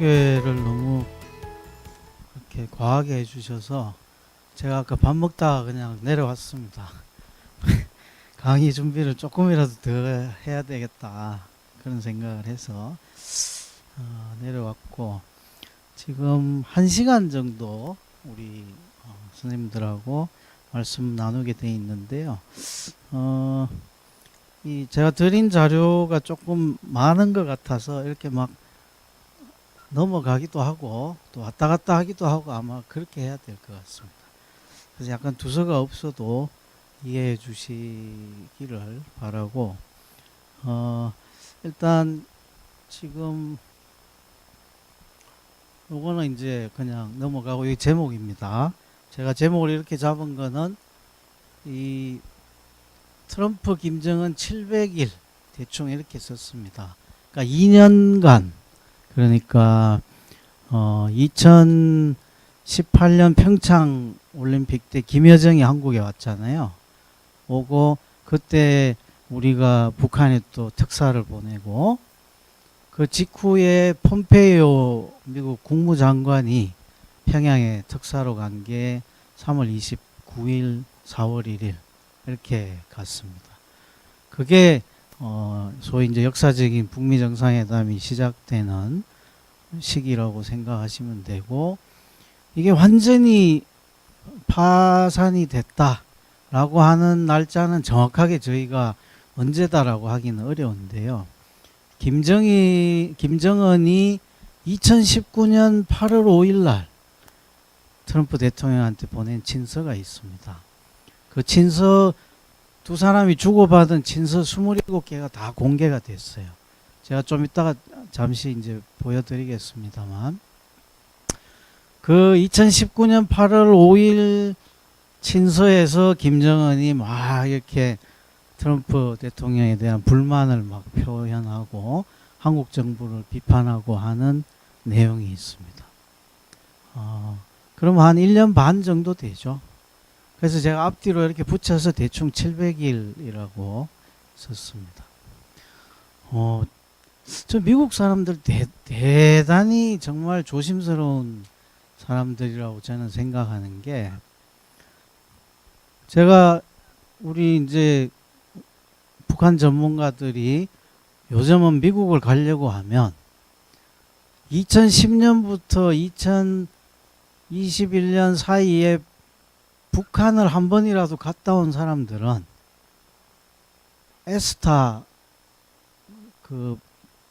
소개를 너무 이렇게 과하게 해주셔서 제가 아까 밥 먹다가 그냥 내려왔습니다. 강의 준비를 조금이라도 더 해야 되겠다 그런 생각을 해서 내려왔고, 지금 1시간 정도 우리 선생님들하고 말씀 나누게 돼 있는데요. 이 제가 드린 자료가 조금 많은 것 같아서 이렇게 막 넘어가기도 하고 또 왔다 갔다 하기도 하고 아마 그렇게 해야 될 것 같습니다. 그래서 약간 두서가 없어도 이해해 주시기를 바라고, 일단 지금 요거는 이제 그냥 넘어가고, 이 제목입니다. 제가 제목을 이렇게 잡은 거는 이 트럼프 김정은 700일 대충 이렇게 썼습니다. 그러니까 2년간, 그러니까 2018년 평창 올림픽 때 김여정이 한국에 왔잖아요. 오고 그때 우리가 북한에 또 특사를 보내고, 그 직후에 폼페이오 미국 국무장관이 평양에 특사로 간 게 3월 29일, 4월 1일 이렇게 갔습니다. 그게 소위 이제 역사적인 북미 정상회담이 시작되는 시기라고 생각하시면 되고, 이게 완전히 파산이 됐다라고 하는 날짜는 정확하게 저희가 언제다라고 하기는 어려운데요. 김정은이 2019년 8월 5일 날 트럼프 대통령한테 보낸 친서가 있습니다. 그 친서, 두 사람이 주고받은 친서 27개가 다 공개가 됐어요. 제가 좀 이따가 잠시 이제 보여드리겠습니다만, 그 2019년 8월 5일 친서에서 김정은이 막 이렇게 트럼프 대통령에 대한 불만을 막 표현하고 한국 정부를 비판하고 하는 내용이 있습니다. 그럼 한 1년 반 정도 되죠. 그래서 제가 앞뒤로 이렇게 붙여서 대충 700일이라고 썼습니다. 저 미국 사람들 대단히 정말 조심스러운 사람들이라고 저는 생각하는 게, 제가 우리 이제 북한 전문가들이 요즘은 미국을 가려고 하면 2010년부터 2021년 사이에 북한을 한 번이라도 갔다 온 사람들은 에스타, 그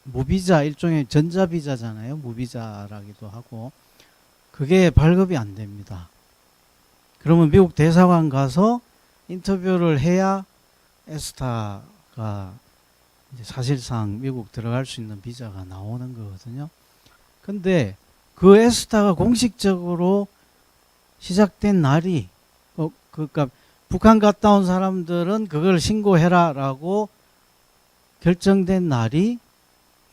무비자, 일종의 전자비자잖아요. 무비자라기도 하고, 그게 발급이 안 됩니다. 그러면 미국 대사관 가서 인터뷰를 해야 에스타가 이제 사실상 미국 들어갈 수 있는 비자가 나오는 거거든요. 근데 그 에스타가 공식적으로 시작된 날이, 그러니까 북한 갔다 온 사람들은 그걸 신고해라 라고 결정된 날이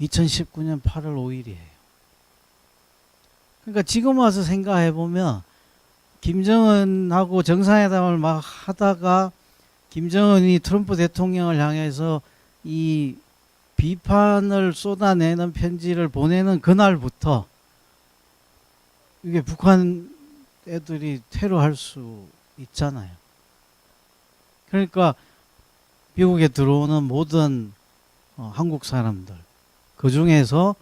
2019년 8월 5일이에요. 그러니까 지금 와서 생각해 보면, 김정은하고 정상회담을 막 하다가 김정은이 트럼프 대통령을 향해서 이 비판을 쏟아내는 편지를 보내는 그날부터 이게 북한 애들이 테러할 수 있잖아요. 그러니까 미국에 들어오는 모든 한국 사람들, 그 중에서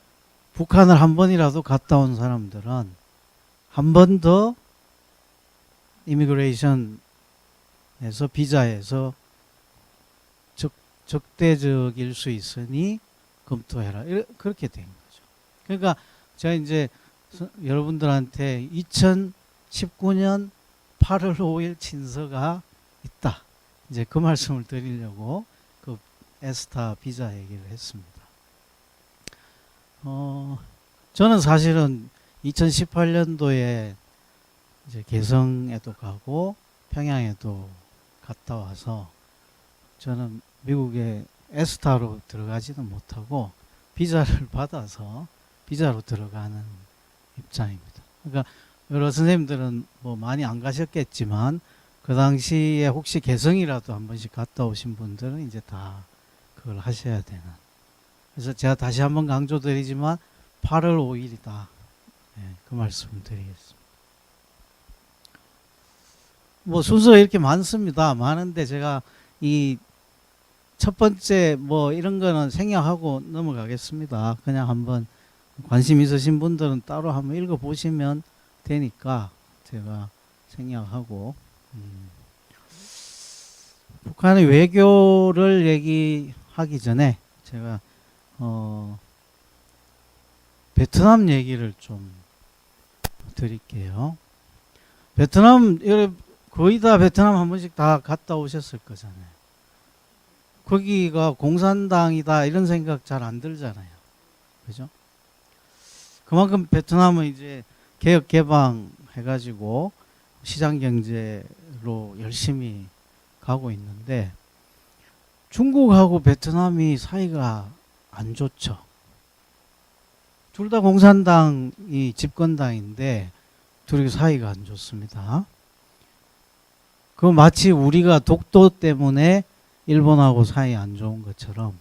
북한을 한 번이라도 갔다 온 사람들은 한 번 더 이미그레이션에서, 비자에서 적대적일 수 있으니 검토해라, 그렇게 된 거죠. 그러니까 제가 이제 여러분들한테 2019년 8월 5일 친서가 있다, 이제 그 말씀을 드리려고 그 에스타 비자 얘기를 했습니다. 저는 사실은 2018년도에 이제 개성에도 가고 평양에도 갔다 와서, 저는 미국에 에스타로 들어가지는 못하고 비자를 받아서 비자로 들어가는 입장입니다. 그러니까 여러 선생님들은 뭐 많이 안 가셨겠지만, 그 당시에 혹시 개성이라도 한 번씩 갔다 오신 분들은 이제 다 그걸 하셔야 되는. 그래서 제가 다시 한번 강조드리지만, 8월 5일이다. 그 말씀을 드리겠습니다. 뭐 순서가 이렇게 많습니다. 많은데 제가 이 첫 번째 뭐 이런 거는 생략하고 넘어가겠습니다. 그냥 한번 관심 있으신 분들은 따로 한번 읽어 보시면 되니까 제가 생략하고 북한의 외교를 얘기하기 전에 제가 베트남 얘기를 좀 드릴게요. 베트남 거의 다 베트남 한 번씩 다 갔다 오셨을 거잖아요. 거기가 공산당이다 이런 생각 잘 안 들잖아요. 그죠? 그만큼 베트남은 이제 개혁 개방 해가지고 시장 경제로 열심히 가고 있는데 중국하고 베트남이 사이가 안 좋죠. 둘 다 공산당이 집권당인데 둘이 사이가 안 좋습니다. 그 마치 우리가 독도 때문에 일본하고 사이 안 좋은 것처럼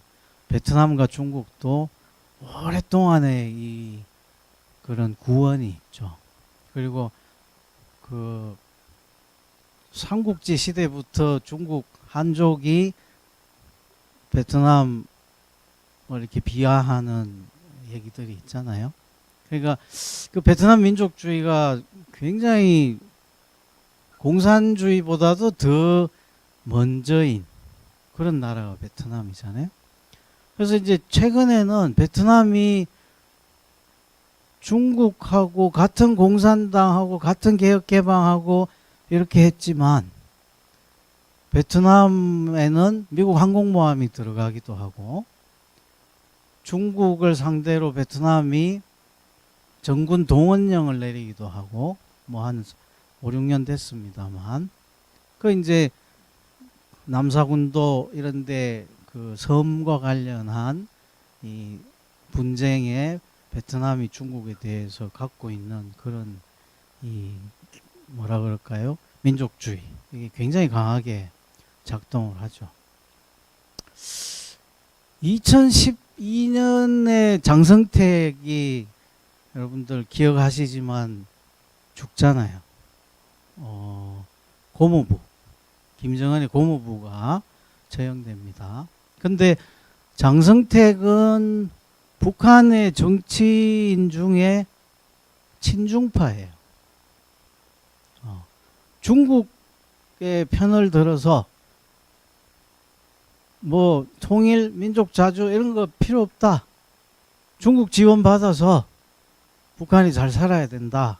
베트남과 중국도 오랫동안의 이 그런 구원이 있죠. 그리고 그 삼국지 시대부터 중국 한족이 베트남을 이렇게 비하하는 얘기들이 있잖아요. 그러니까 그 베트남 민족주의가 굉장히 공산주의보다도 더 먼저인 그런 나라가 베트남이잖아요. 그래서 이제 최근에는 베트남이 중국하고 같은 공산당하고 같은 개혁개방하고 이렇게 했지만 베트남에는 미국 항공모함이 들어가기도 하고 중국을 상대로 베트남이 정군 동원령을 내리기도 하고 뭐 한 5, 6년 됐습니다만 그 이제 남사군도 이런데 그 섬과 관련한 이 분쟁에 베트남이 중국에 대해서 갖고 있는 그런 이 뭐라 그럴까요? 민족주의 이게 굉장히 강하게 작동을 하죠. 2012년에 장성택이 여러분들 기억하시지만 죽잖아요. 고모부 김정은의 고모부가 처형됩니다. 근데 장성택은 북한의 정치인 중에 친중파예요. 중국의 편을 들어서 뭐 통일, 민족 자주 이런 거 필요 없다. 중국 지원 받아서 북한이 잘 살아야 된다.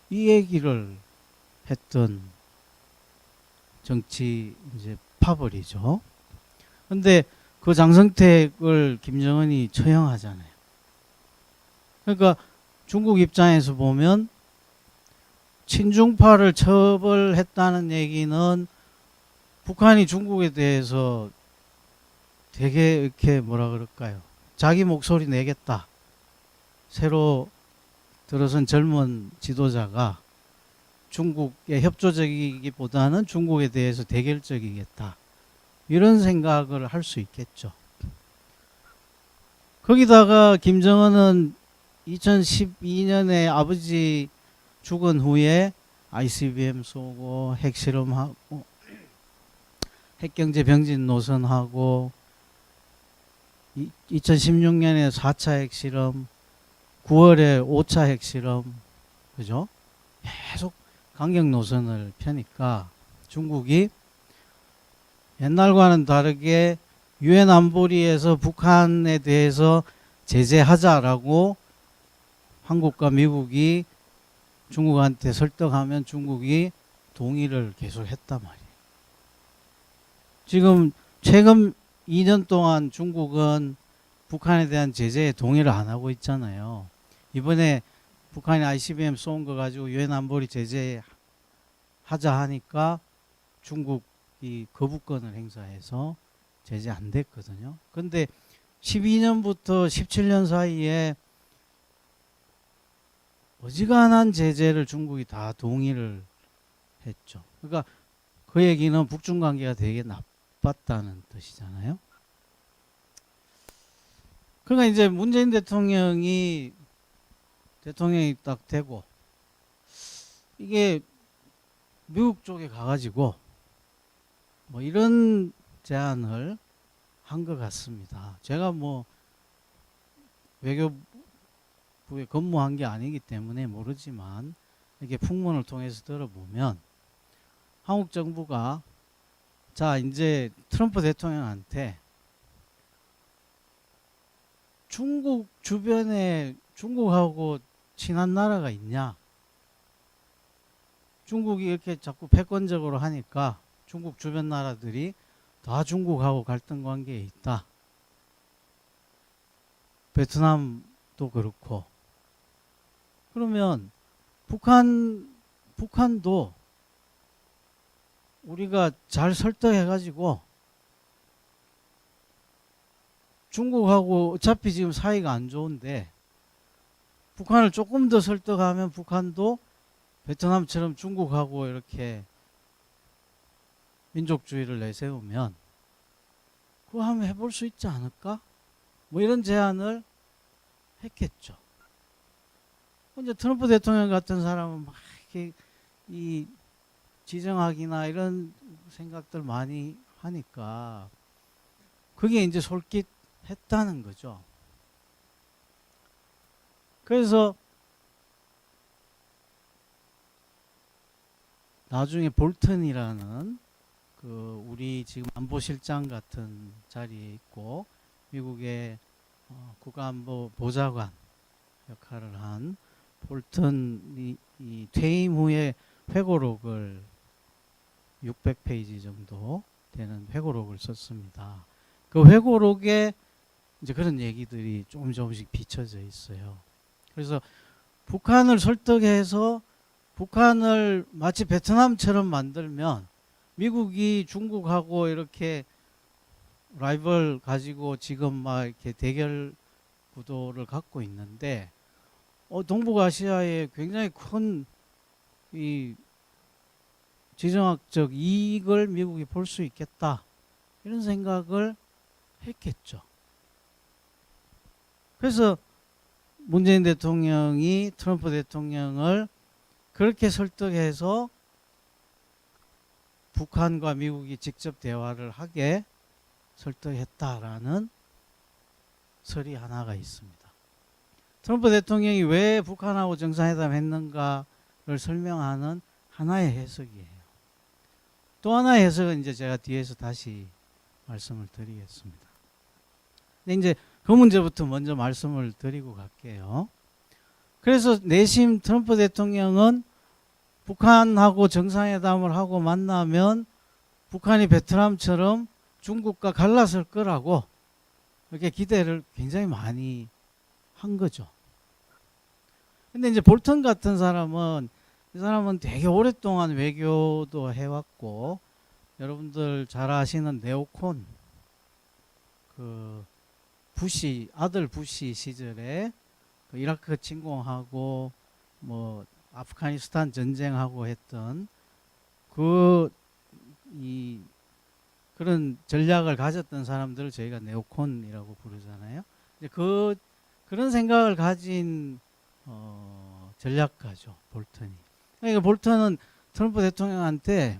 이 얘기를 했던 정치 이제 파벌이죠. 근데 그 장성택을 김정은이 처형하잖아요. 그러니까 중국 입장에서 보면 친중파를 처벌했다는 얘기는 북한이 중국에 대해서 되게 이렇게 뭐라 그럴까요? 자기 목소리 내겠다. 새로 들어선 젊은 지도자가 중국에 협조적이기보다는 중국에 대해서 대결적이겠다. 이런 생각을 할 수 있겠죠. 거기다가 김정은은 2012년에 아버지 죽은 후에 ICBM 쏘고 핵실험하고 핵경제 병진 노선하고 2016년에 4차 핵실험 9월에 5차 핵실험 그죠? 계속 강경 노선을 펴니까 중국이 옛날과는 다르게 유엔 안보리에서 북한에 대해서 제재하자라고 한국과 미국이 중국한테 설득하면 중국이 동의를 계속 했단 말이에요. 지금 최근 2년 동안 중국은 북한에 대한 제재에 동의를 안 하고 있잖아요. 이번에 북한이 ICBM 쏜 거 가지고 유엔 안보리 제재하자 하니까 중국이 거부권을 행사해서 제재 안 됐거든요. 근데 12년부터 17년 사이에 어지간한 제재를 중국이 다 동의를 했죠. 그러니까 그 얘기는 북중 관계가 되게 나빴다는 뜻이잖아요. 그러니까 이제 문재인 대통령이 대통령이 딱 되고 이게 미국 쪽에 가가지고 뭐 이런 제안을 한 것 같습니다. 제가 뭐 외교부에 근무한 게 아니기 때문에 모르지만 이렇게 풍문을 통해서 들어보면 한국 정부가 자 이제 트럼프 대통령한테 중국 주변에 중국하고 친한 나라가 있냐? 중국이 이렇게 자꾸 패권적으로 하니까 중국 주변 나라들이 다 중국하고 갈등 관계에 있다. 베트남도 그렇고. 그러면 북한도 우리가 잘 설득해가지고 중국하고 어차피 지금 사이가 안 좋은데 북한을 조금 더 설득하면 북한도 베트남처럼 중국하고 이렇게 민족주의를 내세우면 그거 한번 해볼 수 있지 않을까? 뭐 이런 제안을 했겠죠. 이제 트럼프 대통령 같은 사람은 막 이렇게 이 지정학이나 이런 생각들 많이 하니까 그게 이제 솔깃했다는 거죠. 그래서 나중에 볼턴이라는 그 우리 지금 안보실장 같은 자리에 있고 미국의 국가안보 보좌관 역할을 한 볼턴이 이 퇴임 후에 회고록을 600페이지 정도 되는 회고록을 썼습니다. 그 회고록에 이제 그런 얘기들이 조금씩 비춰져 있어요. 그래서 북한을 설득해서 북한을 마치 베트남처럼 만들면 미국이 중국하고 이렇게 라이벌 가지고 지금 막 이렇게 대결 구도를 갖고 있는데 동북아시아에 굉장히 큰 이 지정학적 이익을 미국이 볼 수 있겠다 이런 생각을 했겠죠. 그래서 문재인 대통령이 트럼프 대통령을 그렇게 설득해서 북한과 미국이 직접 대화를 하게 설득했다라는 설이 하나가 있습니다. 트럼프 대통령이 왜 북한하고 정상회담 했는가를 설명하는 하나의 해석이에요. 또 하나의 해석은 이제 제가 뒤에서 다시 말씀을 드리겠습니다. 근데 이제 그 문제부터 먼저 말씀을 드리고 갈게요. 그래서 내심 트럼프 대통령은 북한하고 정상회담을 하고 만나면 북한이 베트남처럼 중국과 갈라설 거라고 이렇게 기대를 굉장히 많이 한 거죠. 근데 이제 볼턴 같은 사람은 이 사람은 되게 오랫동안 외교도 해왔고 여러분들 잘 아시는 네오콘 그 부시 아들 부시 시절에 그 이라크 침공하고 뭐 아프가니스탄 전쟁하고 했던 그런 전략을 가졌던 사람들을 저희가 네오콘이라고 부르잖아요. 그런 생각을 가진 전략가죠, 볼턴이. 그러니까 볼턴은 트럼프 대통령한테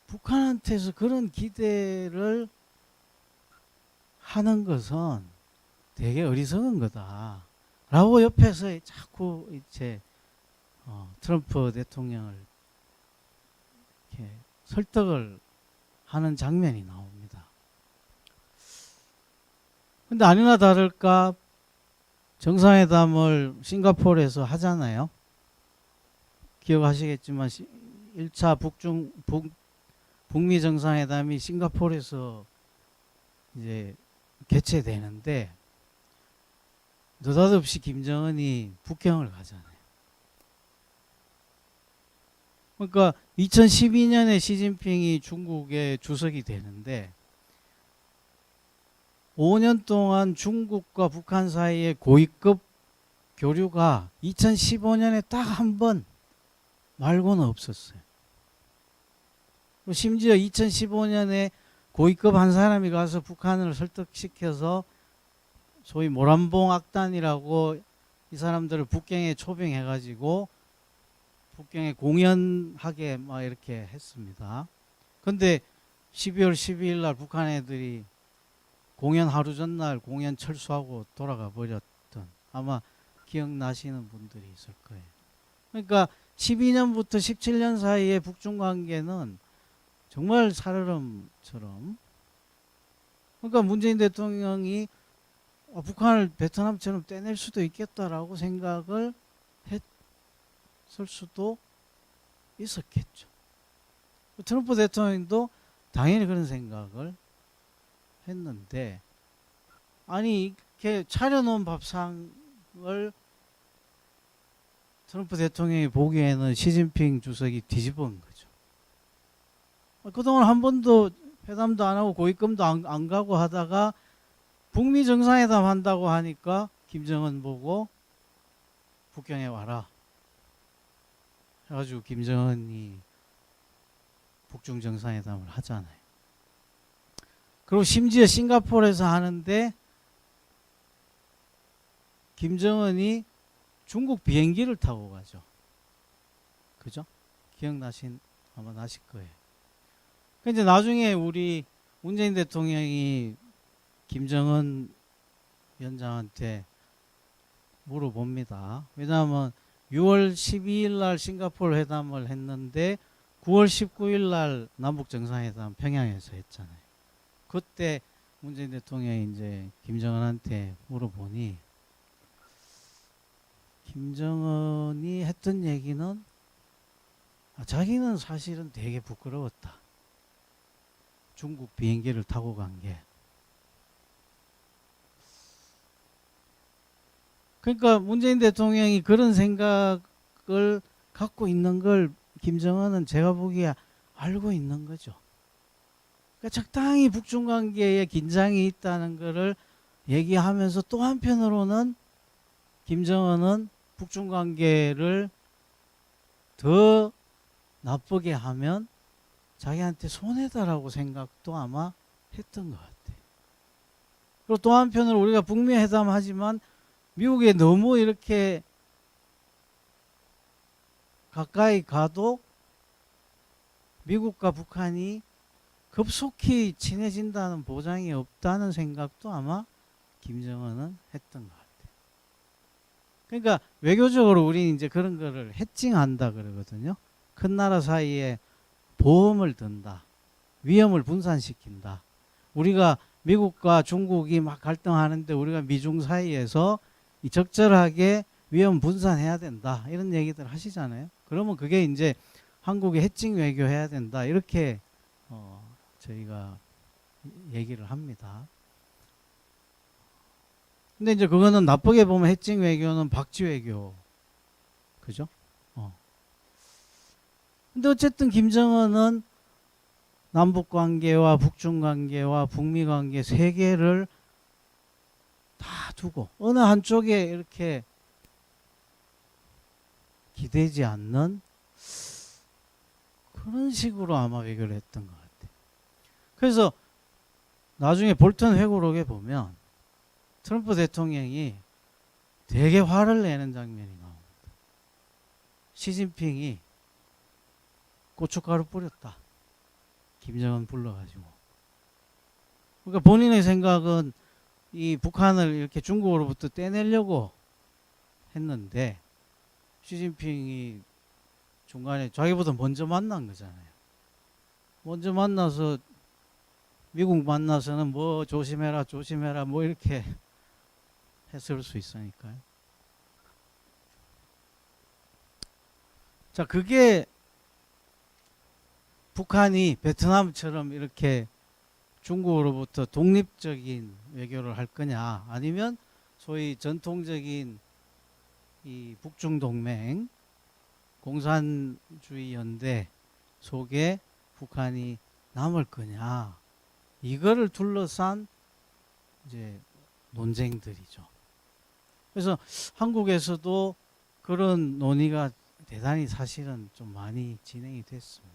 북한한테서 그런 기대를 하는 것은 되게 어리석은 거다. 라고 옆에서 자꾸 이제 트럼프 대통령을 이렇게 설득을 하는 장면이 나옵니다. 근데 아니나 다를까 정상회담을 싱가포르에서 하잖아요. 기억하시겠지만 1차 북미 정상회담이 싱가포르에서 이제 개최되는데 느닷없이 김정은이 북경을 가잖아요. 그러니까 2012년에 시진핑이 중국의 주석이 되는데 5년 동안 중국과 북한 사이의 고위급 교류가 2015년에 딱 한 번 말고는 없었어요. 심지어 2015년에 고위급 한 사람이 가서 북한을 설득시켜서 소위 모란봉 악단이라고 이 사람들을 북경에 초빙해가지고 북경에 공연하게 막 이렇게 했습니다. 근데 12월 12일 날 북한 애들이 공연 하루 전날 공연 철수하고 돌아가 버렸던, 아마 기억나시는 분들이 있을 거예요. 그러니까 12년부터 17년 사이에 북중 관계는 정말 살얼음처럼, 그러니까 문재인 대통령이 북한을 베트남처럼 떼낼 수도 있겠다라고 생각을 했을 수도 있었겠죠. 트럼프 대통령도 당연히 그런 생각을 했는데, 아니 이렇게 차려놓은 밥상을 트럼프 대통령이 보기에는 시진핑 주석이 뒤집은 거죠. 그동안 한 번도 회담도 안 하고 고위급도 안 가고 하다가 북미 정상회담 한다고 하니까 김정은 보고 북경에 와라 해가지고 김정은이 북중 정상회담을 하잖아요. 그리고 심지어 싱가포르에서 하는데 김정은이 중국 비행기를 타고 가죠. 그죠? 아마 나실 거예요. 근데 나중에 우리 문재인 대통령이 김정은 위원장한테 물어봅니다. 왜냐하면 6월 12일 날 싱가포르 회담을 했는데 9월 19일 날 남북 정상회담 평양에서 했잖아요. 그때 문재인 대통령이 이제 김정은한테 물어보니 김정은이 했던 얘기는 자기는 사실은 되게 부끄러웠다. 중국 비행기를 타고 간 게. 그러니까 문재인 대통령이 그런 생각을 갖고 있는 걸 김정은은 제가 보기에 알고 있는 거죠. 그러니까 적당히 북중 관계에 긴장이 있다는 것을 얘기하면서 또 한편으로는 김정은은 북중 관계를 더 나쁘게 하면 자기한테 손해다라고 생각도 아마 했던 것 같아요. 그리고 또 한편으로 우리가 북미 회담 하지만 미국에 너무 이렇게 가까이 가도 미국과 북한이 급속히 친해진다는 보장이 없다는 생각도 아마 김정은은 했던 것 같아요. 그러니까 외교적으로 우리는 이제 그런 거를 해칭한다 그러거든요. 큰 나라 사이에 보험을 든다. 위험을 분산시킨다. 우리가 미국과 중국이 막 갈등하는데 우리가 미중 사이에서 적절하게 위험 분산해야 된다. 이런 얘기들 하시잖아요. 그러면 그게 이제 한국이 해칭 외교 해야 된다. 이렇게 저희가 얘기를 합니다. 근데 이제 그거는 나쁘게 보면 해칭 외교는 박쥐 외교. 그죠? 근데 어쨌든 김정은은 남북 관계와 북중 관계와 북미 관계 세 개를 다 두고 어느 한쪽에 이렇게 기대지 않는 그런 식으로 아마 외교를 했던 것 같아요. 그래서 나중에 볼턴 회고록에 보면 트럼프 대통령이 되게 화를 내는 장면이 나옵니다. 시진핑이 고춧가루 뿌렸다. 김정은 불러가지고. 그러니까 본인의 생각은 이 북한을 이렇게 중국으로부터 떼내려고 했는데 시진핑이 중간에 자기보다 먼저 만난 거잖아요. 먼저 만나서 미국 만나서는 뭐 조심해라 조심해라 뭐 이렇게 했을 수 있으니까요. 자, 그게 북한이 베트남처럼 이렇게 중국으로부터 독립적인 외교를 할 거냐, 아니면 소위 전통적인 이 북중 동맹 공산주의 연대 속에 북한이 남을 거냐, 이거를 둘러싼 이제 논쟁들이죠. 그래서 한국에서도 그런 논의가 대단히 사실은 좀 많이 진행이 됐습니다.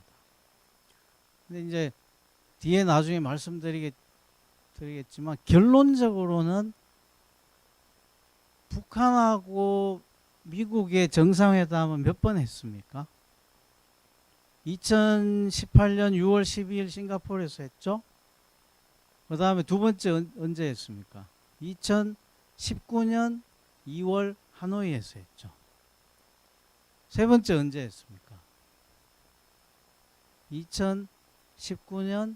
근데 이제 뒤에 나중에 말씀드리겠지만 결론적으로는 북한하고 미국의 정상회담은 몇 번 했습니까? 2018년 6월 12일 싱가포르에서 했죠. 그 다음에 두 번째 언제 했습니까? 2019년 2월 하노이에서 했죠. 세 번째 언제 했습니까? 2019년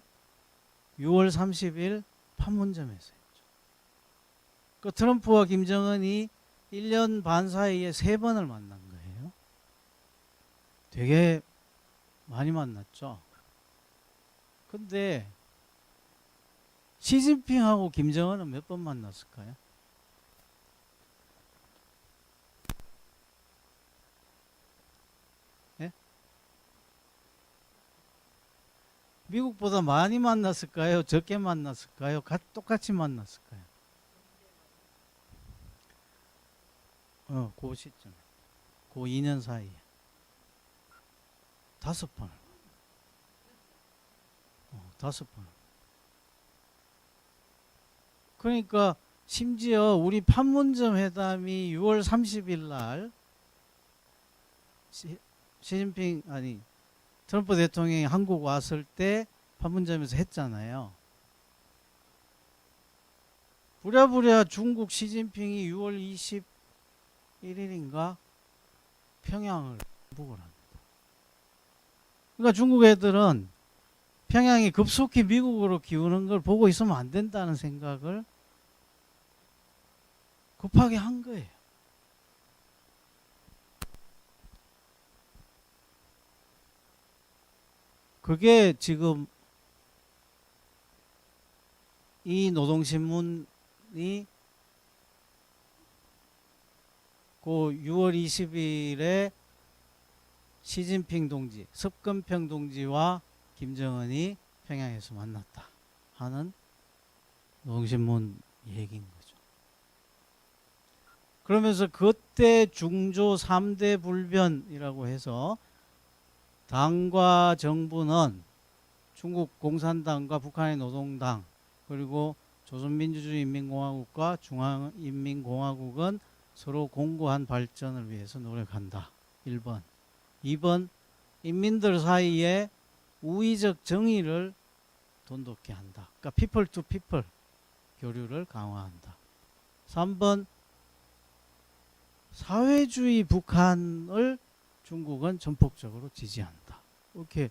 6월 30일 판문점에서 했죠. 그 트럼프와 김정은이 1년 반 사이에 세 번을 만난 거예요. 되게 많이 만났죠. 근데 시진핑하고 김정은은 몇 번 만났을까요? 예? 미국보다 많이 만났을까요? 적게 만났을까요? 똑같이 만났을까요? 그 시점, 그 2년 사이에 5번, 5번. 그러니까 심지어 우리 판문점 회담이 6월 30일 날 시진핑 아니 트럼프 대통령이 한국 왔을 때 판문점에서 했잖아요. 부랴부랴 중국 시진핑이 6월 21일인가 평양을 보고 합니다. 그러니까 중국 애들은 평양이 급속히 미국으로 기우는 걸 보고 있으면 안 된다는 생각을 급하게 한 거예요. 그게 지금 이 노동신문이 그 6월 20일에 시진핑 동지, 습근평 동지와 김정은이 평양에서 만났다 하는 노동신문 얘기인 거죠. 그러면서 그때 중조 3대 불변이라고 해서 당과 정부는 중국 공산당과 북한의 노동당 그리고 조선민주주의인민공화국과 중화인민공화국은 서로 공고한 발전을 위해서 노력한다. 1번. 2번. 인민들 사이에 우위적 정의를 돈독히 한다. 그러니까 people to people 교류를 강화한다. 3번. 사회주의 북한을 중국은 전폭적으로 지지한다. 이렇게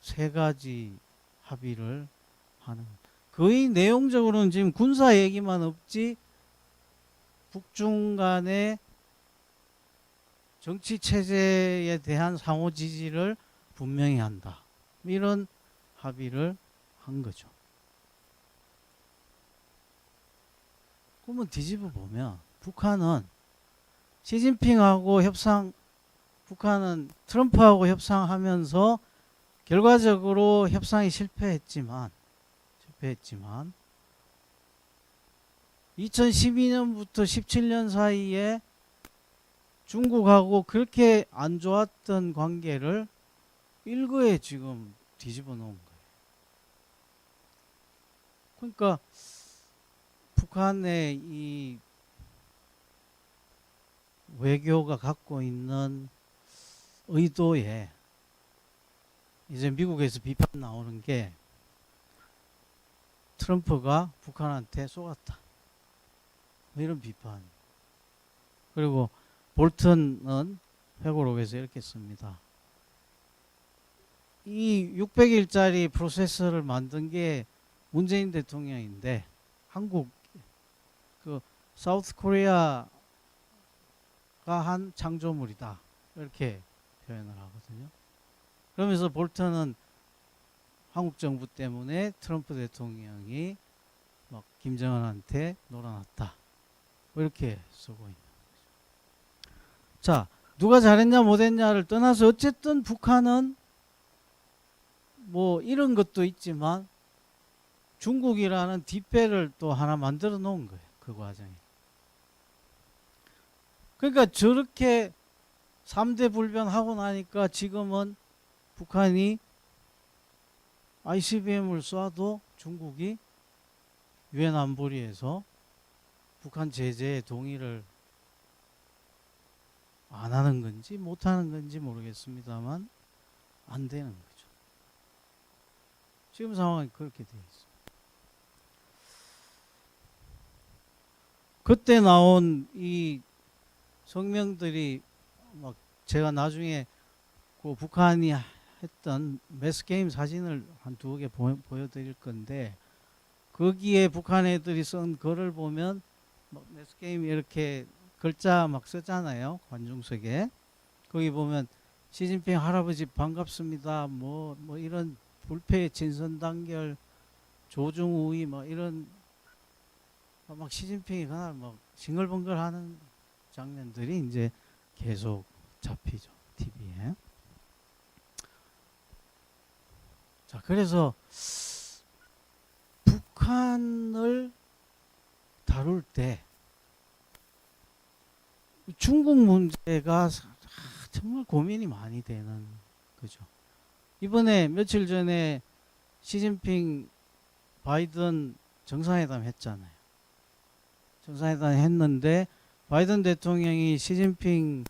세 가지 합의를 하는. 거의 내용적으로는 지금 군사 얘기만 없지 북중 간의 정치 체제에 대한 상호 지지를 분명히 한다. 이런 합의를 한 거죠. 그러면 뒤집어 보면 북한은 시진핑하고 북한은 트럼프하고 협상하면서 결과적으로 협상이 실패했지만 2012년부터 17년 사이에 중국하고 그렇게 안 좋았던 관계를 일거에 지금 뒤집어 놓은 거예요. 그러니까 북한의 이 외교가 갖고 있는 의도에 이제 미국에서 비판 나오는 게 트럼프가 북한한테 쏘았다. 이런 비판. 그리고 볼턴은 회고록에서 이렇게 씁니다. 이 600일짜리 프로세서를 만든 게 문재인 대통령인데 한국 그 사우스 코리아가 한 창조물이다. 이렇게 표현을 하거든요. 그러면서 볼턴은 한국 정부 때문에 트럼프 대통령이 막 김정은한테 놀아났다. 이렇게 쓰고 있는 거죠. 자, 누가 잘했냐 못했냐를 떠나서 어쨌든 북한은 뭐 이런 것도 있지만 중국이라는 뒷배를 또 하나 만들어 놓은 거예요. 그 과정에. 그러니까 저렇게 3대 불변하고 나니까 지금은 북한이 ICBM을 쏴도 중국이 유엔 안보리에서 북한 제재에 동의를 안 하는 건지 못 하는 건지 모르겠습니다만 안 되는 거죠. 지금 상황이 그렇게 되어 있습니다. 그때 나온 이 성명들이 막 제가 나중에 그 북한이 했던 매스게임 사진을 한 두어 개 보여드릴 건데, 거기에 북한 애들이 쓴 글을 보면 막 매스게임 이렇게 글자 막 쓰잖아요, 관중석에. 거기 보면 시진핑 할아버지 반갑습니다, 뭐 이런 불패 진선단결 조중우이 뭐 이런, 막 시진핑이 그날 막 싱글벙글하는 장면들이 이제 계속 잡히죠, TV에. 자, 그래서 북한을 다룰 때 중국 문제가 정말 고민이 많이 되는 거죠. 이번에 며칠 전에 시진핑 바이든 정상회담 했잖아요. 정상회담 했는데 바이든 대통령이 시진핑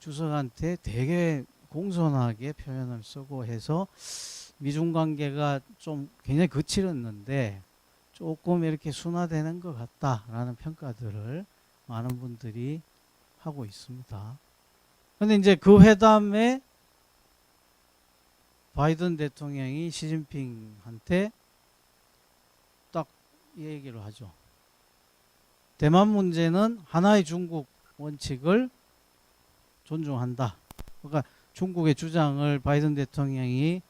주석한테 되게 공손하게 표현을 쓰고 해서 미중 관계가 좀 굉장히 거칠었는데 조금 이렇게 순화되는 것 같다라는 평가들을 많은 분들이 하고 있습니다. 근데 이제 그 회담에 바이든 대통령이 시진핑한테 딱 이 얘기를 하죠. 대만 문제는 하나의 중국 원칙을 존중한다. 그러니까 중국의 주장을 바이든 대통령이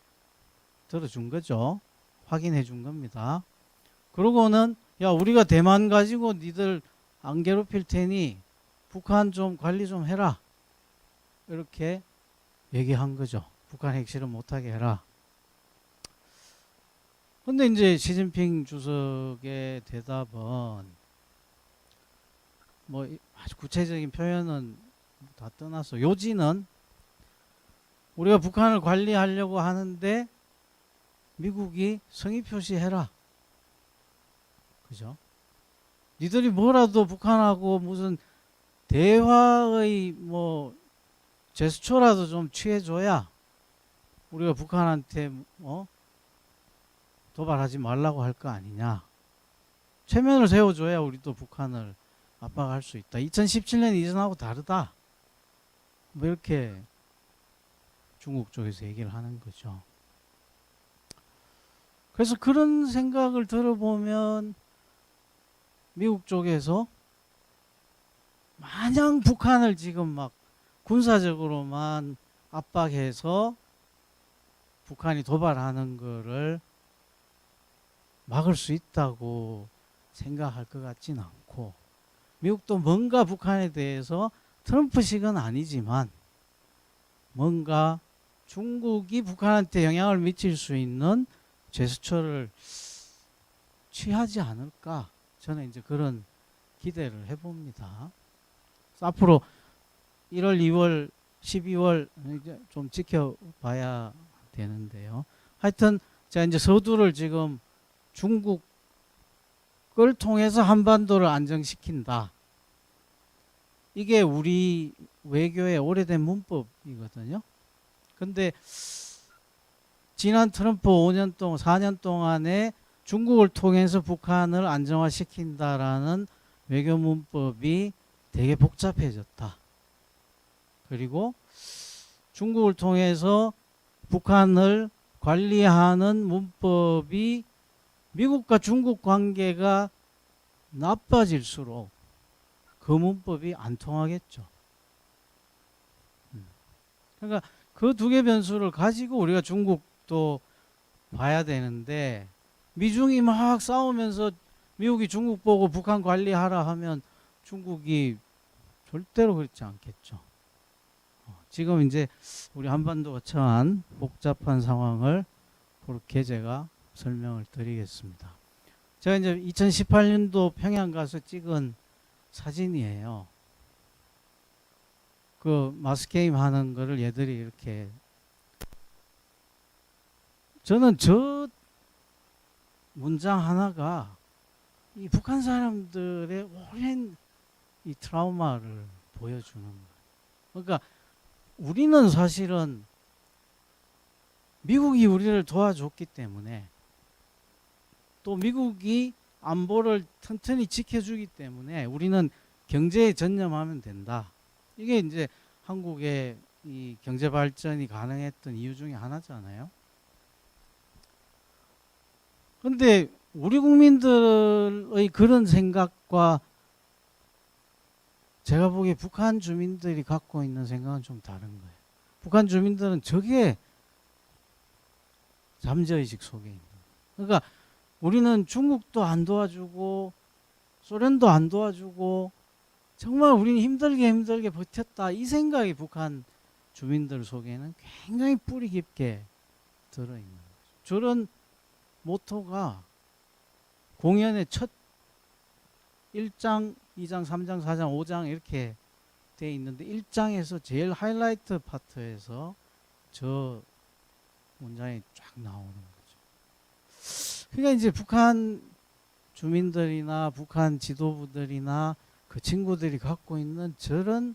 들어준 거죠. 확인해 준 겁니다. 그러고는 야, 우리가 대만 가지고 니들 안 괴롭힐 테니 북한 좀 관리 좀 해라, 이렇게 얘기한 거죠. 북한 핵실험 못하게 해라. 근데 이제 시진핑 주석의 대답은 뭐 아주 구체적인 표현은 다 떠나서 요지는 우리가 북한을 관리하려고 하는데 미국이 성의 표시해라. 그죠? 니들이 뭐라도 북한하고 무슨 대화의 뭐 제스처라도 좀 취해줘야 우리가 북한한테 도발하지 말라고 할 거 아니냐. 체면을 세워줘야 우리도 북한을 압박할 수 있다. 2017년 이전하고 다르다. 뭐 이렇게 중국 쪽에서 얘기를 하는 거죠. 그래서 그런 생각을 들어보면 미국 쪽에서 마냥 북한을 지금 막 군사적으로만 압박해서 북한이 도발하는 거를 막을 수 있다고 생각할 것 같지는 않고, 미국도 뭔가 북한에 대해서 트럼프식은 아니지만 뭔가 중국이 북한한테 영향을 미칠 수 있는 제스처를 취하지 않을까, 저는 이제 그런 기대를 해봅니다. 앞으로 1월, 2월, 12월 이제 좀 지켜봐야 되는데요. 하여튼 제가 이제 서두를 지금 중국을 통해서 한반도를 안정시킨다. 이게 우리 외교의 오래된 문법이거든요. 근데 지난 트럼프 5년 동안, 4년 동안에 중국을 통해서 북한을 안정화시킨다라는 외교 문법이 되게 복잡해졌다. 그리고 중국을 통해서 북한을 관리하는 문법이 미국과 중국 관계가 나빠질수록 그 문법이 안 통하겠죠. 그러니까 그 두 개 변수를 가지고 우리가 중국도 봐야 되는데, 미중이 막 싸우면서 미국이 중국 보고 북한 관리하라 하면 중국이 절대로 그렇지 않겠죠. 지금 이제 우리 한반도가 처한 복잡한 상황을 그렇게 제가 설명을 드리겠습니다. 제가 이제 2018년도 평양 가서 찍은 사진이에요. 그 마스게임 하는 거를 얘들이 이렇게, 저는 저 문장 하나가 이 북한 사람들의 오랜 이 트라우마를 보여주는 거예요. 그러니까 우리는 사실은 미국이 우리를 도와줬기 때문에 또 미국이 안보를 튼튼히 지켜주기 때문에 우리는 경제에 전념하면 된다. 이게 이제 한국의 이 경제 발전이 가능했던 이유 중에 하나잖아요. 근데 우리 국민들의 그런 생각과 제가 보기에 북한 주민들이 갖고 있는 생각은 좀 다른 거예요. 북한 주민들은 저게 잠재의식 속에 있는 거예요. 그러니까 우리는 중국도 안 도와주고 소련도 안 도와주고 정말 우리는 힘들게 버텼다. 이 생각이 북한 주민들 속에는 굉장히 뿌리 깊게 들어있는 거죠. 저런 모토가 공연의 첫 1장, 2장, 3장, 4장, 5장 이렇게 돼 있는데 1장에서 제일 하이라이트 파트에서 저 문장이 쫙 나오는 거죠. 그러니까 이제 북한 주민들이나 북한 지도부들이나 그 친구들이 갖고 있는 저런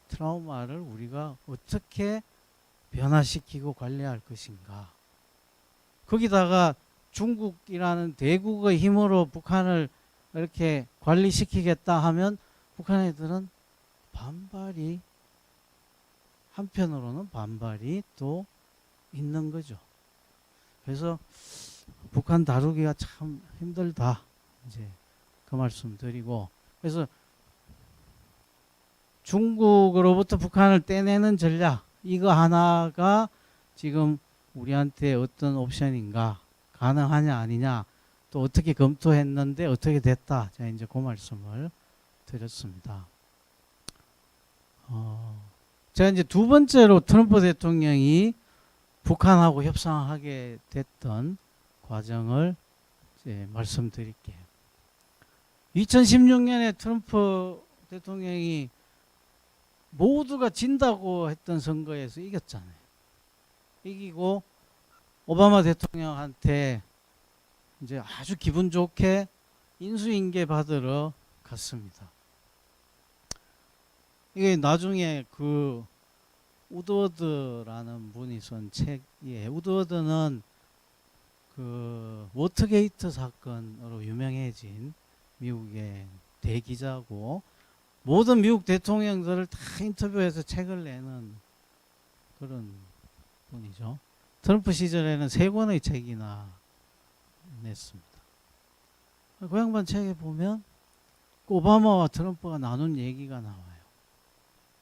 트라우마를 우리가 어떻게 변화시키고 관리할 것인가. 거기다가 중국이라는 대국의 힘으로 북한을 이렇게 관리시키겠다 하면 북한 애들은 반발이 한편으로는 반발이 또 있는 거죠. 그래서 북한 다루기가 참 힘들다. 이제 그 말씀 드리고 그래서 중국으로부터 북한을 떼내는 전략 이거 하나가 지금 우리한테 어떤 옵션인가 가능하냐 아니냐 또 어떻게 검토했는데 어떻게 됐다. 제가 이제 그 말씀을 드렸습니다. 제가 이제 두 번째로 트럼프 대통령이 북한하고 협상하게 됐던 과정을 이제 말씀드릴게요. 2016년에 트럼프 대통령이 모두가 진다고 했던 선거에서 이겼잖아요. 이기고 오바마 대통령한테 이제 아주 기분 좋게 인수인계 받으러 갔습니다. 이게 나중에 그 우드워드라는 분이 쓴 책이에요. 우드워드는 그 워터게이트 사건으로 유명해진 미국의 대기자고 모든 미국 대통령들을 다 인터뷰해서 책을 내는 그런 분이죠. 트럼프 시절에는 3권의 책이나 냈습니다. 그 양반 책에 보면 오바마와 트럼프가 나눈 얘기가 나와요.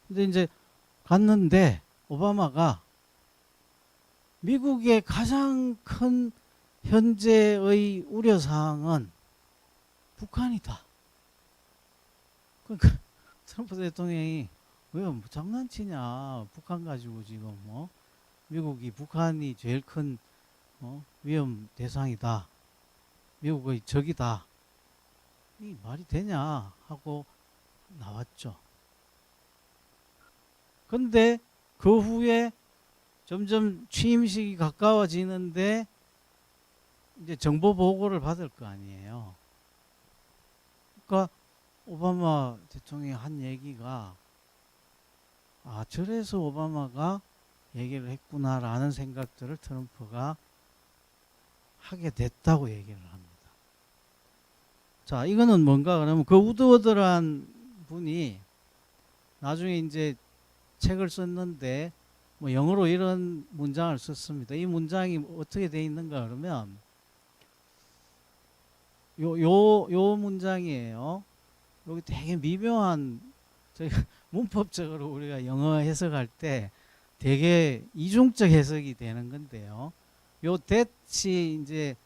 근데 이제 갔는데 오바마가 미국의 가장 큰 현재의 우려사항은 북한이다. 그러니까 트럼프 대통령이 왜 뭐 장난치냐 북한 가지고 지금 미국이 북한이 제일 큰 위험 대상이다. 미국의 적이다. 이 말이 되냐 하고 나왔죠. 근데 그 후에 점점 취임식이 가까워지는데 이제 정보 보고를 받을 거 아니에요. 그러니까 오바마 대통령이 한 얘기가 저래서 오바마가 얘기를 했구나라는 생각들을 트럼프가 하게 됐다고 얘기를 합니다. 자, 이거는 뭔가 그러면 그 우드워드란 분이 나중에 이제 책을 썼는데 뭐 영어로 이런 문장을 썼습니다. 이 문장이 어떻게 돼 있는가 그러면 요 문장이에요. 여기 되게 미묘한 저희가 문법적으로 우리가 영어 해석할 때 되게 이중적 해석이 되는 건데요. 요 that이 이제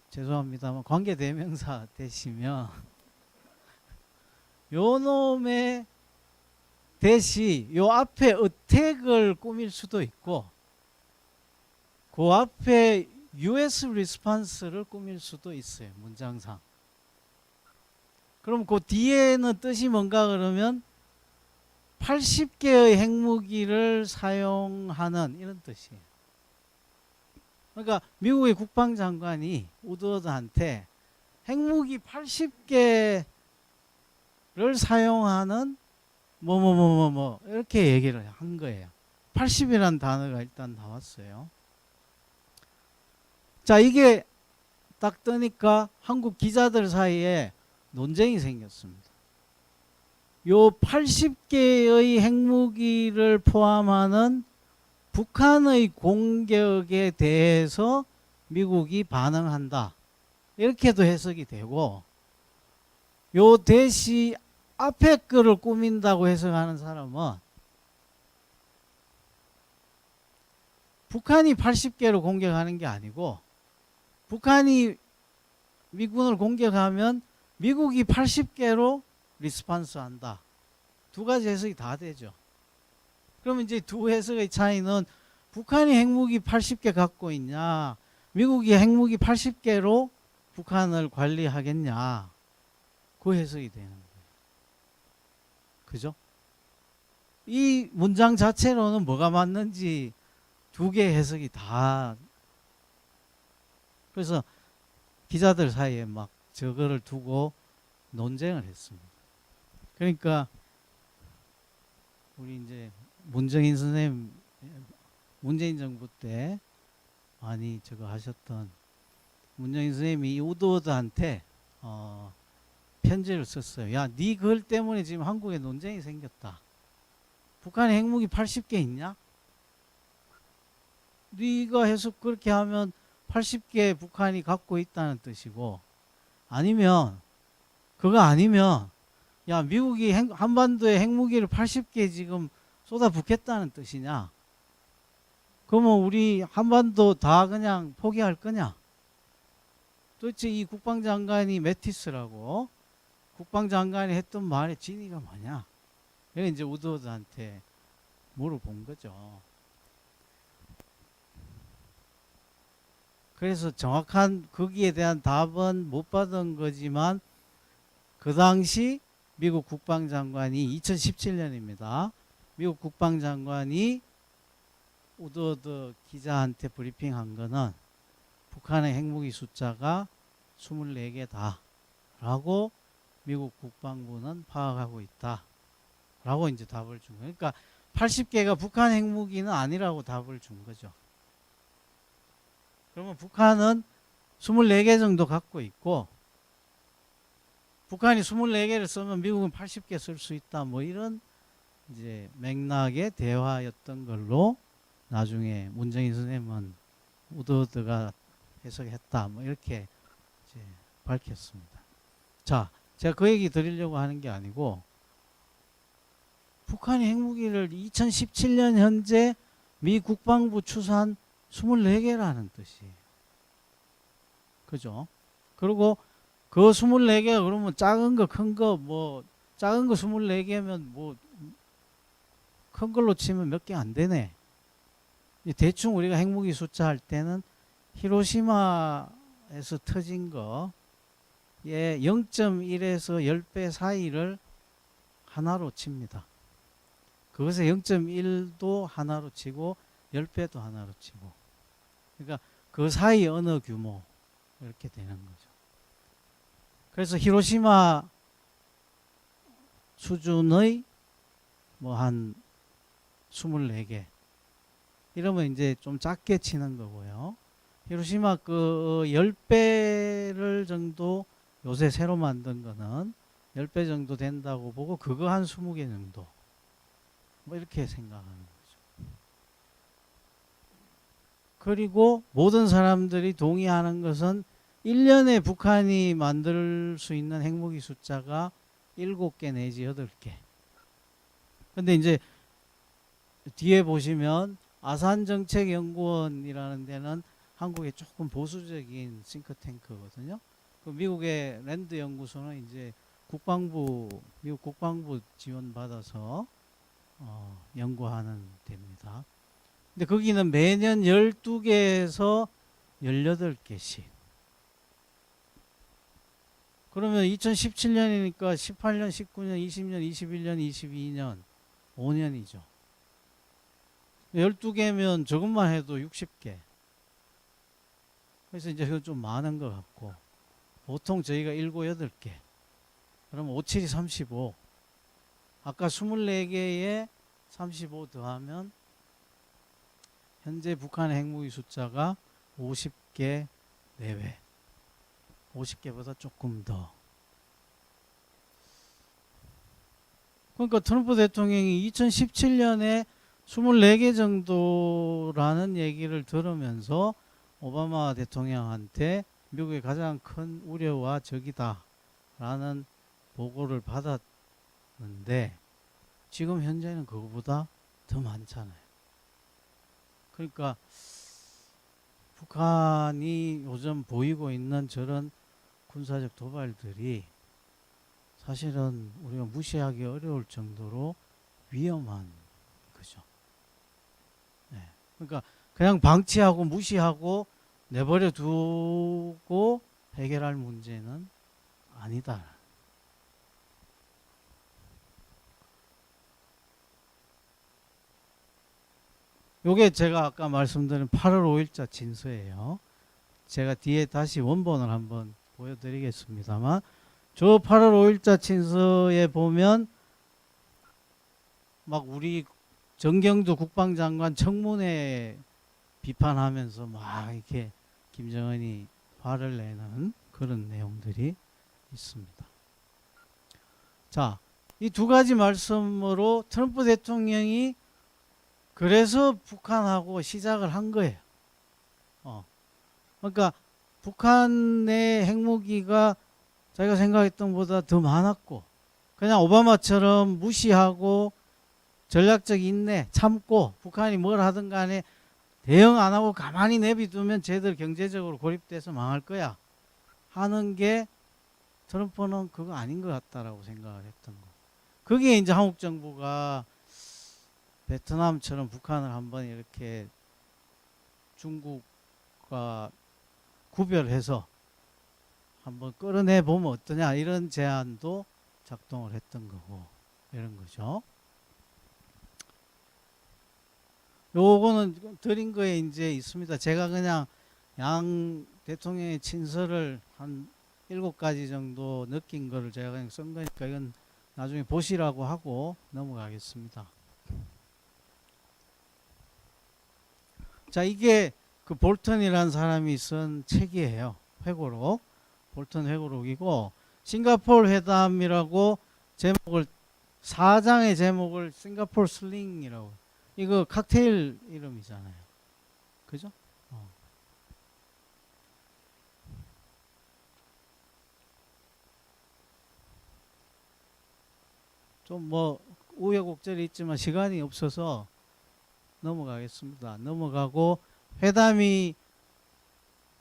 죄송합니다만 관계 대명사 that이면 요 놈의 that이 요 앞에 attack을 꾸밀 수도 있고 그 앞에 US response를 꾸밀 수도 있어요. 문장상. 그럼 그 뒤에는 뜻이 뭔가 그러면 80개의 핵무기를 사용하는 이런 뜻이에요. 그러니까 미국의 국방장관이 우드워드한테 핵무기 80개를 사용하는 뭐 이렇게 얘기를 한 거예요. 80이라는 단어가 일단 나왔어요. 자, 이게 딱 뜨니까 한국 기자들 사이에 논쟁이 생겼습니다. 요 80개의 핵무기를 포함하는 북한의 공격에 대해서 미국이 반응한다. 이렇게도 해석이 되고, 요 대시 앞에 거를 꾸민다고 해석하는 사람은 북한이 80개로 공격하는 게 아니고, 북한이 미군을 공격하면 미국이 80개로 리스판스 한다. 두 가지 해석이 다 되죠. 그러면 이제 두 해석의 차이는 북한이 핵무기 80개 갖고 있냐, 미국이 핵무기 80개로 북한을 관리하겠냐, 그 해석이 되는 거예요. 그죠? 이 문장 자체로는 뭐가 맞는지 두 개의 해석이 다. 그래서 기자들 사이에 막 저거를 두고 논쟁을 했습니다. 그러니까 우리 이제 문정인 선생님, 문재인 정부 때 많이 저거 하셨던 문정인 선생님이 이 우드워드한테 편지를 썼어요. 야, 네 글 때문에 지금 한국에 논쟁이 생겼다. 북한에 핵무기 80개 있냐? 네가 해석 그렇게 하면 80개 북한이 갖고 있다는 뜻이고, 아니면 그거 아니면 야, 미국이 한반도에 핵무기를 80개 지금 쏟아붓겠다는 뜻이냐? 그러면 우리 한반도 다 그냥 포기할 거냐? 도대체 이 국방장관이 매티스라고 국방장관이 했던 말의 진위가 뭐냐? 이게 이제 우드워드한테 물어본 거죠. 그래서 정확한 거기에 대한 답은 못 받은 거지만, 그 당시 미국 국방장관이 2017년입니다. 미국 국방장관이 우드워드 기자한테 브리핑한 거는 북한의 핵무기 숫자가 24개다 라고 미국 국방부는 파악하고 있다 라고 이제 답을 준 거예요. 그러니까 80개가 북한 핵무기는 아니라고 답을 준 거죠. 그러면 북한은 24개 정도 갖고 있고, 북한이 24개를 쓰면 미국은 80개 쓸 수 있다, 뭐 이런 이제 맥락의 대화였던 걸로 나중에 문정인 선생님은 우드워드가 해석했다, 뭐 이렇게 이제 밝혔습니다. 자, 제가 그 얘기 드리려고 하는 게 아니고, 북한이 핵무기를 2017년 현재 미 국방부 추산 24개라는 뜻이에요. 그죠? 그리고 그 24개가 그러면 작은 거, 큰 거, 뭐, 작은 거 24개면 뭐, 큰 걸로 치면 몇 개 안 되네. 대충 우리가 핵무기 숫자 할 때는 히로시마에서 터진 거, 예, 0.1에서 10배 사이를 하나로 칩니다. 그것에 0.1도 하나로 치고, 10배도 하나로 치고. 그러니까 그 사이 어느 규모, 이렇게 되는 거죠. 그래서 히로시마 수준의 뭐 한 24개 이러면 이제 좀 작게 치는 거고요. 히로시마 그 10배를 정도 요새 새로 만든 거는 10배 정도 된다고 보고, 그거 한 20개 정도 뭐 이렇게 생각하는 거죠. 그리고 모든 사람들이 동의하는 것은 1년에 북한이 만들 수 있는 핵무기 숫자가 7개 내지 8개. 근데 이제 뒤에 보시면 아산정책연구원이라는 데는 한국의 조금 보수적인 싱크탱크거든요. 그 미국의 랜드 연구소는 이제 미국 국방부 지원 받아서 연구하는 데입니다. 근데 거기는 매년 12개에서 18개씩. 그러면 2017년이니까 18년, 19년, 20년, 21년, 22년 5년이죠. 12개면 저것만 해도 60개. 그래서 이제 그건 좀 많은 것 같고, 보통 저희가 7, 8개. 그럼 5, 7이 35. 아까 24개에 35 더하면 현재 북한의 핵무기 숫자가 50개 내외. 50개보다 조금 더. 그러니까 트럼프 대통령이 2017년에 24개 정도라는 얘기를 들으면서 오바마 대통령한테 미국의 가장 큰 우려와 적이다 라는 보고를 받았는데 지금 현재는 그거보다 더 많잖아요. 그러니까 북한이 요즘 보이고 있는 저런 군사적 도발들이 사실은 우리가 무시하기 어려울 정도로 위험한 거죠. 네. 그러니까 그냥 방치하고 무시하고 내버려 두고 해결할 문제는 아니다. 요게 제가 아까 말씀드린 8월 5일자 진서예요. 제가 뒤에 다시 원본을 한번 보여드리겠습니다만 저 8월 5일자 친서에 보면 막 우리 정경두 국방장관 청문회 비판하면서 막 이렇게 김정은이 화를 내는 그런 내용들이 있습니다. 자, 이 두 가지 말씀으로 트럼프 대통령이 그래서 북한하고 시작을 한 거예요. 그러니까 북한의 핵무기가 자기가 생각했던 것보다 더 많았고 그냥 오바마처럼 무시하고 전략적 인내 참고 북한이 뭘 하든 간에 대응 안 하고 가만히 내비두면 쟤들 경제적으로 고립돼서 망할 거야 하는 게 트럼프는 그거 아닌 것 같다라고 생각을 했던 거. 그게 이제 한국 정부가 베트남처럼 북한을 한번 이렇게 중국과 구별해서 한번 끌어내 보면 어떠냐 이런 제안도 작동을 했던 거고 이런 거죠. 요거는 드린 거에 이제 있습니다. 제가 그냥 양 대통령의 친서를 한 7가지 정도 느낀 거를 제가 그냥 쓴 거니까 이건 나중에 보시라고 하고 넘어가겠습니다. 자, 이게 그 볼턴이라는 사람이 쓴 책이에요. 회고록. 볼턴 회고록이고 싱가포르 회담이라고 제목을 4장의 제목을 싱가포르 슬링이라고. 이거 칵테일 이름이잖아요. 그죠? 좀 뭐 우여곡절이 있지만 시간이 없어서 넘어가겠습니다. 넘어가고 회담이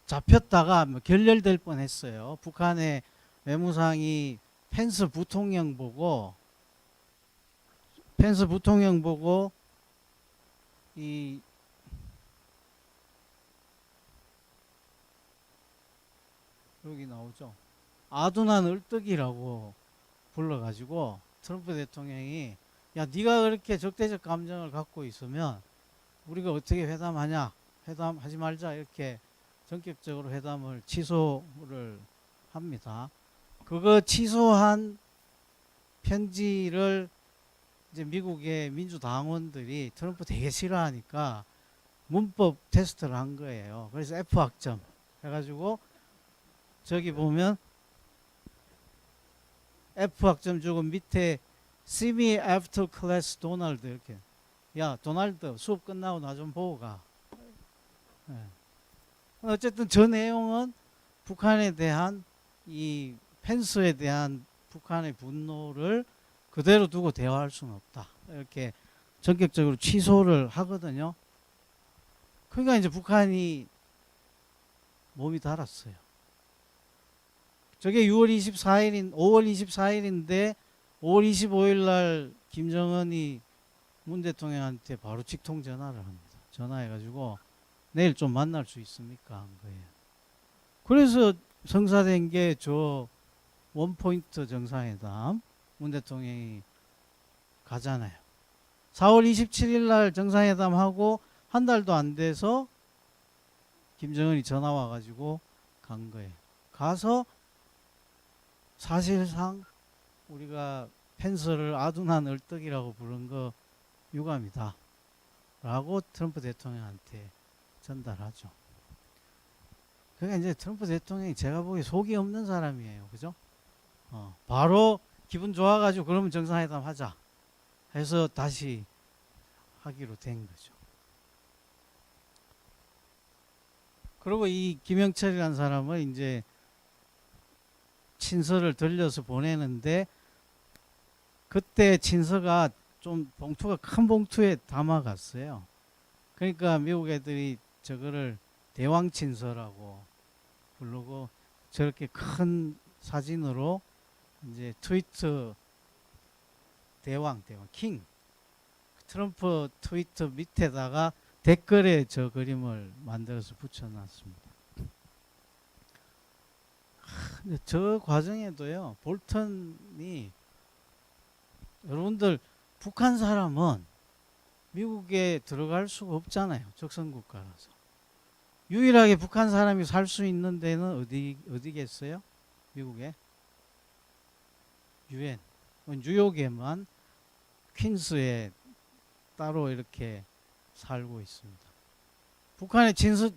잡혔다가 결렬될 뻔했어요. 북한의 외무상이 펜스 부통령 보고 이 여기 나오죠. 아둔한 얼떡이라고 불러가지고 트럼프 대통령이 야 네가 그렇게 적대적 감정을 갖고 있으면 우리가 어떻게 회담하냐 회담하지 말자 이렇게 전격적으로 회담을 취소를 합니다. 그거 취소한 편지를 이제 미국의 민주당원들이 트럼프 되게 싫어하니까 문법 테스트를 한 거예요. 그래서 F학점 해가지고 저기 보면 F학점 주고 밑에 See me after class, 도널드 이렇게. 야 도널드 수업 끝나고 나 좀 보고 가. 네. 어쨌든 저 내용은 북한에 대한 이 펜스에 대한 북한의 분노를 그대로 두고 대화할 수는 없다. 이렇게 전격적으로 취소를 하거든요. 그러니까 이제 북한이 몸이 달았어요. 저게 5월 24일인데 5월 25일 날 김정은이 문 대통령한테 바로 직통 전화를 합니다. 전화해가지고 내일 좀 만날 수 있습니까? 한 거예요. 그래서 성사된 게 저 원포인트 정상회담 문 대통령이 가잖아요. 4월 27일 날 정상회담하고 한 달도 안 돼서 김정은이 전화 와가지고 간 거예요. 가서 사실상 우리가 펜스를 아둔한 얼떡이라고 부른 거 유감이다 라고 트럼프 대통령한테 전달하죠. 그러니까 이제 트럼프 대통령이 제가 보기에 속이 없는 사람이에요. 그죠? 바로 기분 좋아가지고 그러면 정상회담 하자 해서 다시 하기로 된 거죠. 그리고 이 김영철이라는 사람을 이제 친서를 들려서 보내는데 그때 친서가 좀 봉투가 큰 봉투에 담아갔어요. 그러니까 미국 애들이 저거를 대왕 친서라고 부르고 저렇게 큰 사진으로 이제 트위터 대왕 킹 트럼프 트위터 밑에다가 댓글에 저 그림을 만들어서 붙여놨습니다. 근데 저 과정에도요, 볼턴이 여러분들 북한 사람은 미국에 들어갈 수가 없잖아요. 적성국가라서. 유일하게 북한 사람이 살 수 있는 데는 어디겠어요? 미국에? 유엔. 뉴욕에만 퀸스에 따로 이렇게 살고 있습니다. 북한에 진수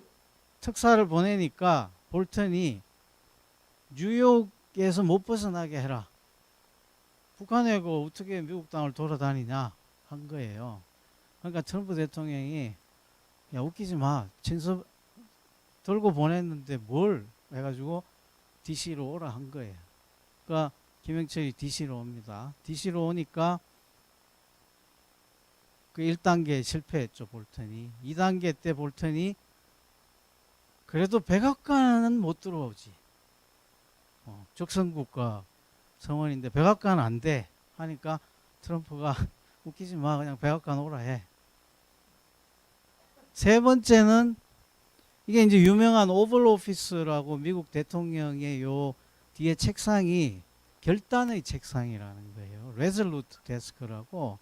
특사를 보내니까 볼턴이 뉴욕에서 못 벗어나게 해라. 북한에 어떻게 미국 땅을 돌아다니냐 한 거예요. 그러니까 트럼프 대통령이 야 웃기지 마. 진수 들고 보냈는데 뭘 해가지고 DC로 오라 한 거예요. 그러니까 김영철이 DC로 옵니다. DC로 오니까 그 1단계 실패했죠, 볼턴이. 2단계 때 볼턴이 그래도 백악관은 못 들어오지. 적성국가 성원인데 백악관 안 돼. 하니까 트럼프가 웃기지 마. 그냥 백악관 오라 해. 세 번째는 이게 이제 유명한 오벌 오피스라고 미국 대통령의 요 뒤에 책상이 결단의 책상이라는 거예요. 레졸루트 데스크라고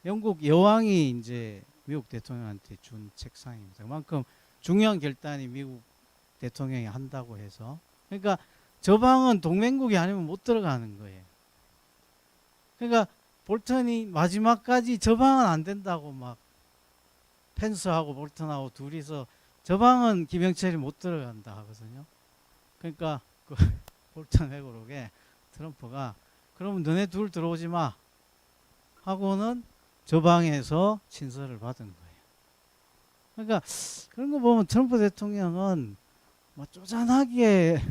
영국 여왕이 이제 미국 대통령한테 준 책상입니다. 그만큼 중요한 결단이 미국 대통령이 한다고 해서. 그러니까 저 방은 동맹국이 아니면 못 들어가는 거예요. 그러니까 볼턴이 마지막까지 저 방은 안 된다고 막 펜스하고 볼턴하고 둘이서 저 방은 김영철이 못 들어간다 하거든요. 그러니까 그 볼턴 회고록에 트럼프가 그러면 너네 둘 들어오지 마 하고는 저 방에서 친서를 받은 거예요. 그러니까 그런 거 보면 트럼프 대통령은 뭐 쪼잔하게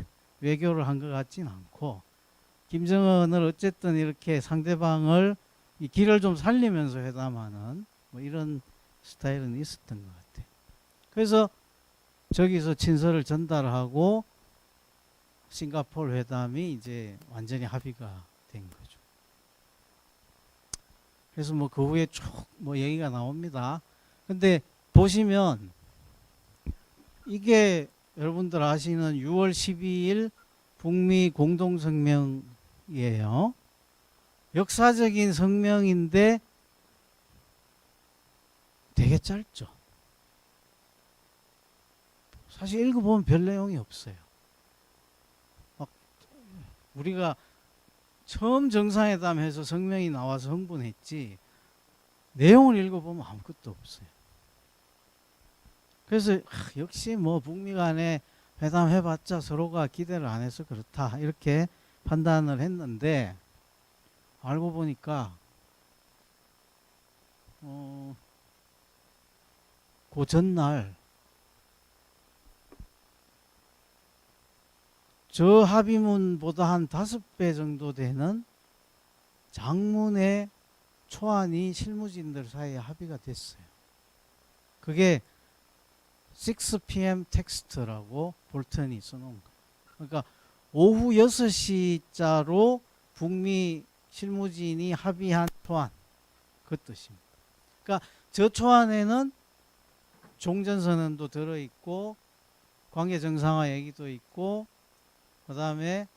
외교를 한 것 같진 않고 김정은을 어쨌든 이렇게 상대방을 이 길을 좀 살리면서 회담하는 뭐 이런 스타일은 있었던 것 같아요. 그래서 저기서 친서를 전달하고 싱가포르 회담이 이제 완전히 합의가 된 거죠. 그래서 뭐 그 후에 쭉 뭐 얘기가 나옵니다. 근데 보시면 이게 여러분들 아시는 6월 12일 북미 공동성명이에요. 역사적인 성명인데 되게 짧죠. 사실 읽어보면 별 내용이 없어요. 막 우리가 처음 정상회담 해서 성명이 나와서 흥분했지 내용을 읽어보면 아무것도 없어요. 그래서 역시 뭐 북미 간에 회담해봤자 서로가 기대를 안 해서 그렇다 이렇게 판단을 했는데 알고 보니까 그 전날 저 합의문보다 한 5배 정도 되는 장문의 초안이 실무진들 사이에 합의가 됐어요. 그게 6pm 텍스트라고 볼턴이 써놓은 거예요. 그러니까 오후 6시자로 북미 실무진이 합의한 초안 그 뜻입니다. 그러니까 저 초안에는 종전선언도 들어있고 관계 정상화 얘기도 있고 그 다음에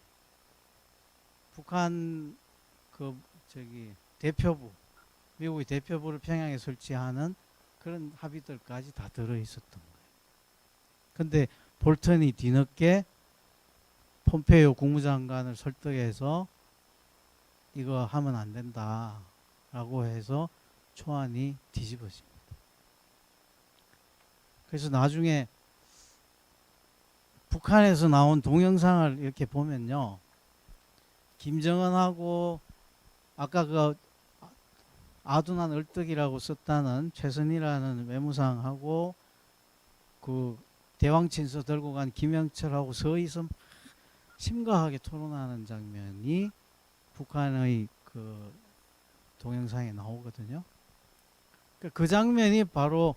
북한 대표부 미국의 대표부를 평양에 설치하는 그런 합의들까지 다 들어있었던 거예요. 근데 볼턴이 뒤늦게 폼페이오 국무장관을 설득해서 이거 하면 안 된다라고 해서 초안이 뒤집어집니다. 그래서 나중에 북한에서 나온 동영상을 이렇게 보면요, 김정은하고 아까 그 아둔한 얼떡이라고 썼다는 최선희라는 외무상하고 그 대왕친서 들고 간 김영철하고 서희서 심각하게 토론하는 장면이 북한의 그 동영상에 나오거든요. 그 장면이 바로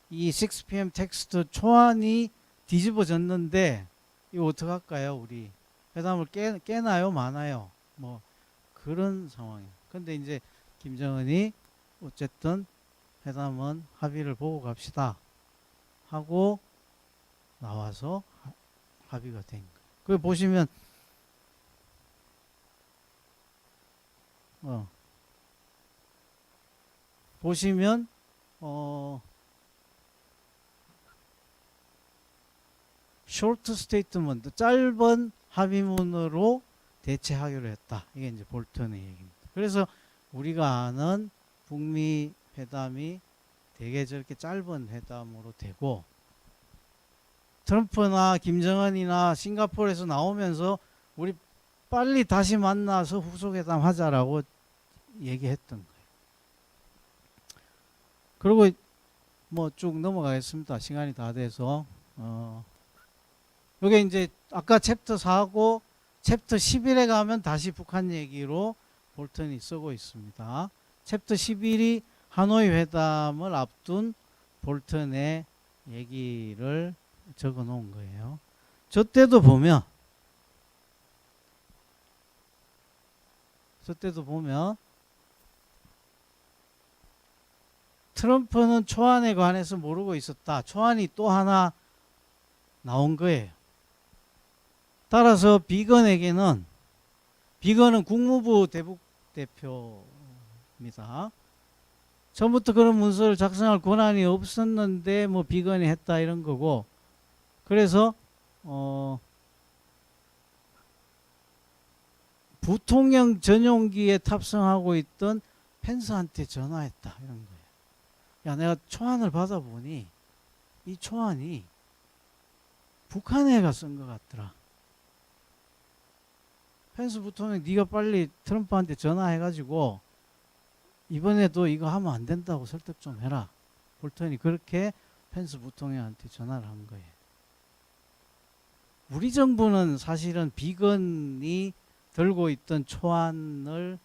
이 6pm 텍스트 초안이 뒤집어졌는데 이거 어떡할까요? 우리 회담을 깨나요? 마나요? 뭐 그런 상황이에요. 근데 이제 김정은이 어쨌든 회담은 합의를 보고 갑시다 하고 나와서 합의가 된 거예요. 그 보시면 보시면 short statement, 짧은 합의문으로 대체하기로 했다. 이게 이제 볼턴의 얘기입니다. 그래서 우리가 아는 북미 회담이 되게 저렇게 짧은 회담으로 되고, 트럼프나 김정은이나 싱가포르에서 나오면서 우리 빨리 다시 만나서 후속회담 하자라고 얘기했던 거예요. 그리고 뭐 쭉 넘어가겠습니다. 시간이 다 돼서. 요게 이제 아까 챕터 4하고 챕터 11에 가면 다시 북한 얘기로 볼턴이 쓰고 있습니다. 챕터 11이 하노이 회담을 앞둔 볼턴의 얘기를 적어 놓은 거예요. 저 때도 보면 트럼프는 초안에 관해서 모르고 있었다. 초안이 또 하나 나온 거예요. 따라서 비건은 국무부 대북 대표입니다. 처음부터 그런 문서를 작성할 권한이 없었는데 뭐 비건이 했다 이런 거고, 그래서 부통령 전용기에 탑승하고 있던 펜스한테 전화했다 이런 거예요. 야, 내가 초안을 받아보니 이 초안이 북한애가 쓴 것 같더라. 펜스 부통령 네가 빨리 트럼프한테 전화해가지고 이번에도 이거 하면 안 된다고 설득 좀 해라. 볼턴이 그렇게 펜스 부통령한테 전화를 한 거예요. 우리 정부는 사실은 비건이 들고 있던 초안을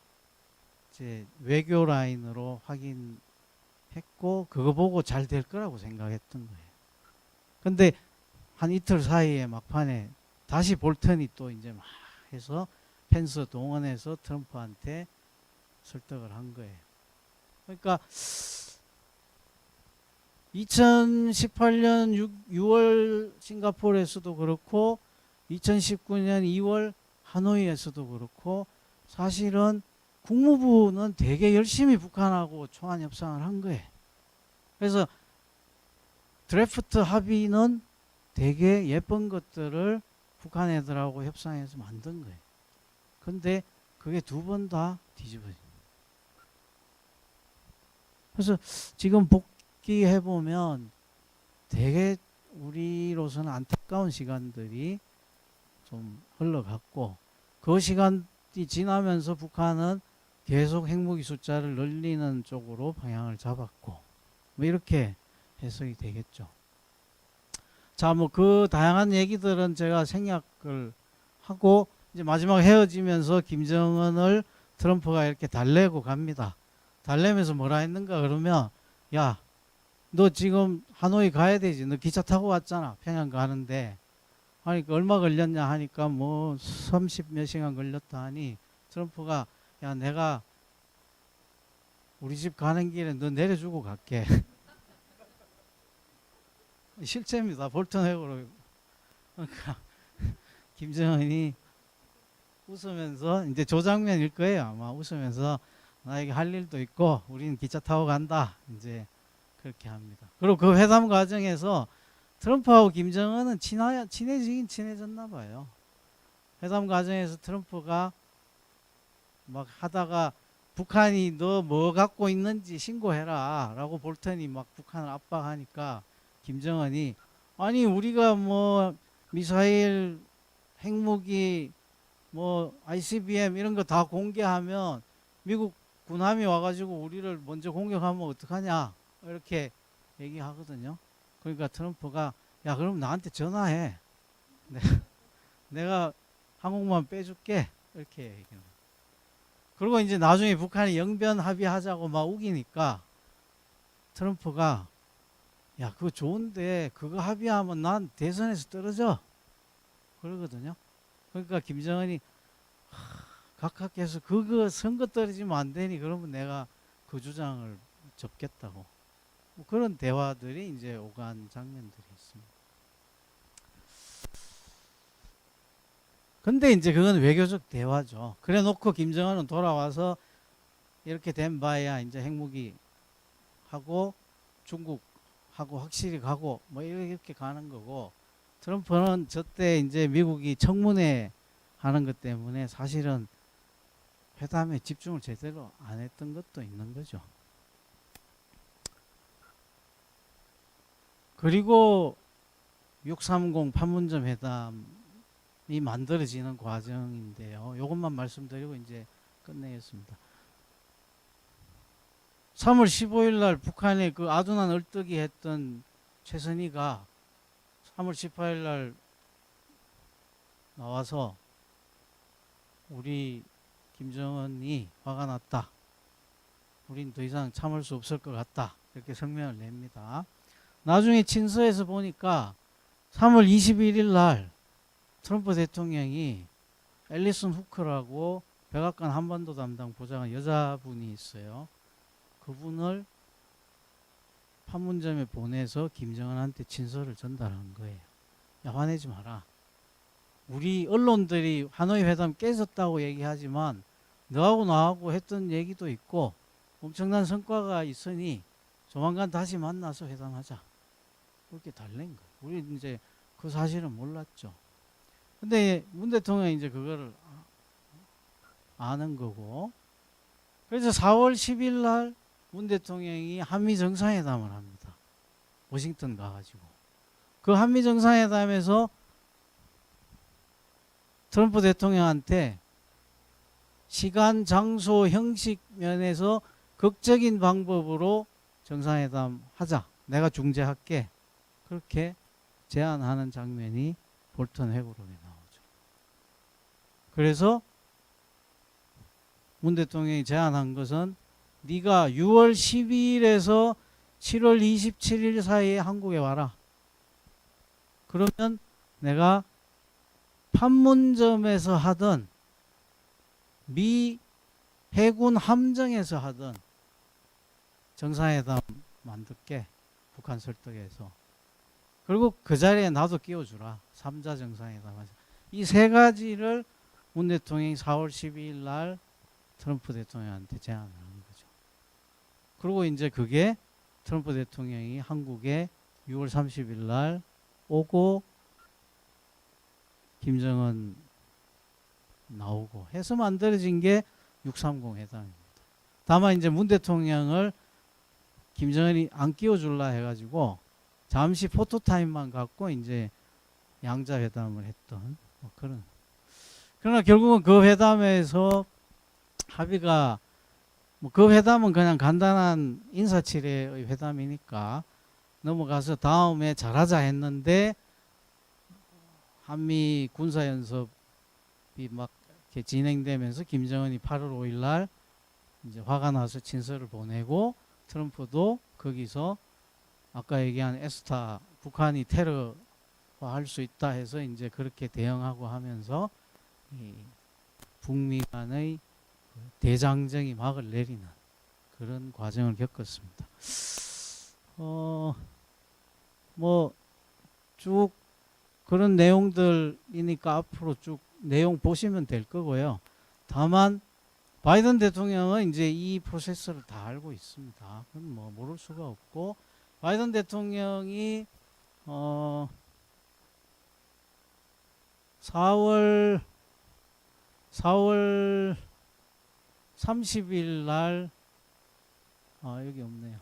이제 외교 라인으로 확인했고 그거 보고 잘 될 거라고 생각했던 거예요. 근데 한 이틀 사이에 막판에 다시 볼턴이 또 이제 막 해서 펜스 동원해서 트럼프한테 설득을 한 거예요. 그러니까 2018년 6월 싱가포르에서도 그렇고 2019년 2월 하노이에서도 그렇고 사실은 국무부는 되게 열심히 북한하고 초안 협상을 한 거예요. 그래서 드래프트 합의는 되게 예쁜 것들을 북한 애들하고 협상해서 만든 거예요. 근데 그게 두 번 다 뒤집어집니다. 그래서 지금 복귀해보면 되게 우리로서는 안타까운 시간들이 좀 흘러갔고, 그 시간이 지나면서 북한은 계속 핵무기 숫자를 늘리는 쪽으로 방향을 잡았고, 뭐 이렇게 해석이 되겠죠. 자, 뭐 그 다양한 얘기들은 제가 생략을 하고 이제 마지막 헤어지면서 김정은을 트럼프가 이렇게 달래고 갑니다. 달래면서 뭐라 했는가 그러면, 야, 너 지금 하노이 가야 되지. 너 기차 타고 왔잖아. 평양 가는데. 하니까 얼마 걸렸냐 하니까 뭐 30 몇 시간 걸렸다 하니 트럼프가, 야, 내가 우리 집 가는 길에 너 내려주고 갈게. 실제입니다. 볼턴 핵으로. 그러니까 김정은이 웃으면서, 이제 저 장면일 거예요. 아마 웃으면서 나에게 할 일도 있고 우리는 기차 타고 간다. 이제 그렇게 합니다. 그리고 그 회담 과정에서 트럼프하고 김정은은 친해지긴 친해졌나 봐요. 회담 과정에서 트럼프가 막 하다가 북한이 너 뭐 갖고 있는지 신고해라 라고 볼턴이 막 북한을 압박하니까 김정은이 아니 우리가 뭐 미사일 핵무기 뭐 ICBM 이런 거 다 공개하면 미국 군함이 와가지고 우리를 먼저 공격하면 어떡하냐 이렇게 얘기하거든요. 그러니까 트럼프가 야 그럼 나한테 전화해. 내가 항공모함 빼줄게 이렇게 얘기해요. 그리고 이제 나중에 북한이 영변 합의하자고 막 우기니까 트럼프가 야 그거 좋은데 그거 합의하면 난 대선에서 떨어져 그러거든요. 그러니까 김정은이 각하께서 그거 선거 떨어지면 안 되니 그러면 내가 그 주장을 접겠다고 뭐 그런 대화들이 이제 오간 장면들이 있습니다. 근데 이제 그건 외교적 대화죠. 그래 놓고 김정은은 돌아와서 이렇게 된 바에야 이제 핵무기 하고 중국하고 확실히 가고 뭐 이렇게 가는 거고 트럼프는 저때 이제 미국이 청문회 하는 것 때문에 사실은 회담에 집중을 제대로 안 했던 것도 있는 거죠. 그리고 630 판문점 회담이 만들어지는 과정인데요. 이것만 말씀드리고 이제 끝내겠습니다. 3월 15일 날 북한에 그 아둔한 얼떡이 했던 최선희가 3월 18일 날 나와서 우리 김정은이 화가 났다. 우린 더 이상 참을 수 없을 것 같다. 이렇게 성명을 냅니다. 나중에 친서에서 보니까 3월 21일 날 트럼프 대통령이 앨리슨 후커라고 백악관 한반도 담당 보좌관 여자분이 있어요. 그분을 판문점에 보내서 김정은한테 친서를 전달한 거예요. 야, 화내지 마라. 우리 언론들이 하노이 회담 깨졌다고 얘기하지만 너하고 나하고 했던 얘기도 있고 엄청난 성과가 있으니 조만간 다시 만나서 회담하자. 그렇게 달랜 거예요. 우리 이제 그 사실은 몰랐죠. 근데 문 대통령이 이제 그거를 아는 거고. 그래서 4월 10일 날 문 대통령이 한미 정상회담을 합니다. 워싱턴 가가지고. 그 한미 정상회담에서 트럼프 대통령한테 시간, 장소, 형식 면에서 극적인 방법으로 정상회담 하자. 내가 중재할게. 그렇게 제안하는 장면이 볼턴 회고록에 나오죠. 그래서 문 대통령이 제안한 것은 네가 6월 12일에서 7월 27일 사이에 한국에 와라. 그러면 내가 판문점에서 하든 미 해군 함정에서 하든 정상회담 만들게. 북한 설득해서. 그리고 그 자리에 나도 끼워주라. 3자 정상회담 하자. 이 세 가지를 문 대통령이 4월 12일 날 트럼프 대통령한테 제안을 한 거죠. 그리고 이제 그게 트럼프 대통령이 한국에 6월 30일 날 오고 김정은 나오고 해서 만들어진 게 630 회담입니다. 다만 이제 문 대통령을 김정은이 안 끼워줄라 해가지고 잠시 포토타임만 갖고 이제 양자 회담을 했던 뭐 그런. 그러나 결국은 그 회담에서 합의가 뭐 그 회담은 그냥 간단한 인사치레의 회담이니까 넘어가서 다음에 잘하자 했는데 한미 군사연습이 막 이렇게 진행되면서 김정은이 8월 5일 날 이제 화가 나서 친서를 보내고 트럼프도 거기서 아까 얘기한 에스타 북한이 테러화할 수 있다 해서 이제 그렇게 대응하고 하면서 이 북미 간의 대장정이 막을 내리는 그런 과정을 겪었습니다. 뭐 쭉 그런 내용들이니까 앞으로 쭉 내용 보시면 될 거고요. 다만 바이든 대통령은 이제 이 프로세스를 다 알고 있습니다. 그건 뭐 모를 수가 없고 바이든 대통령이 4월 4월 30일 날 여기 없네요.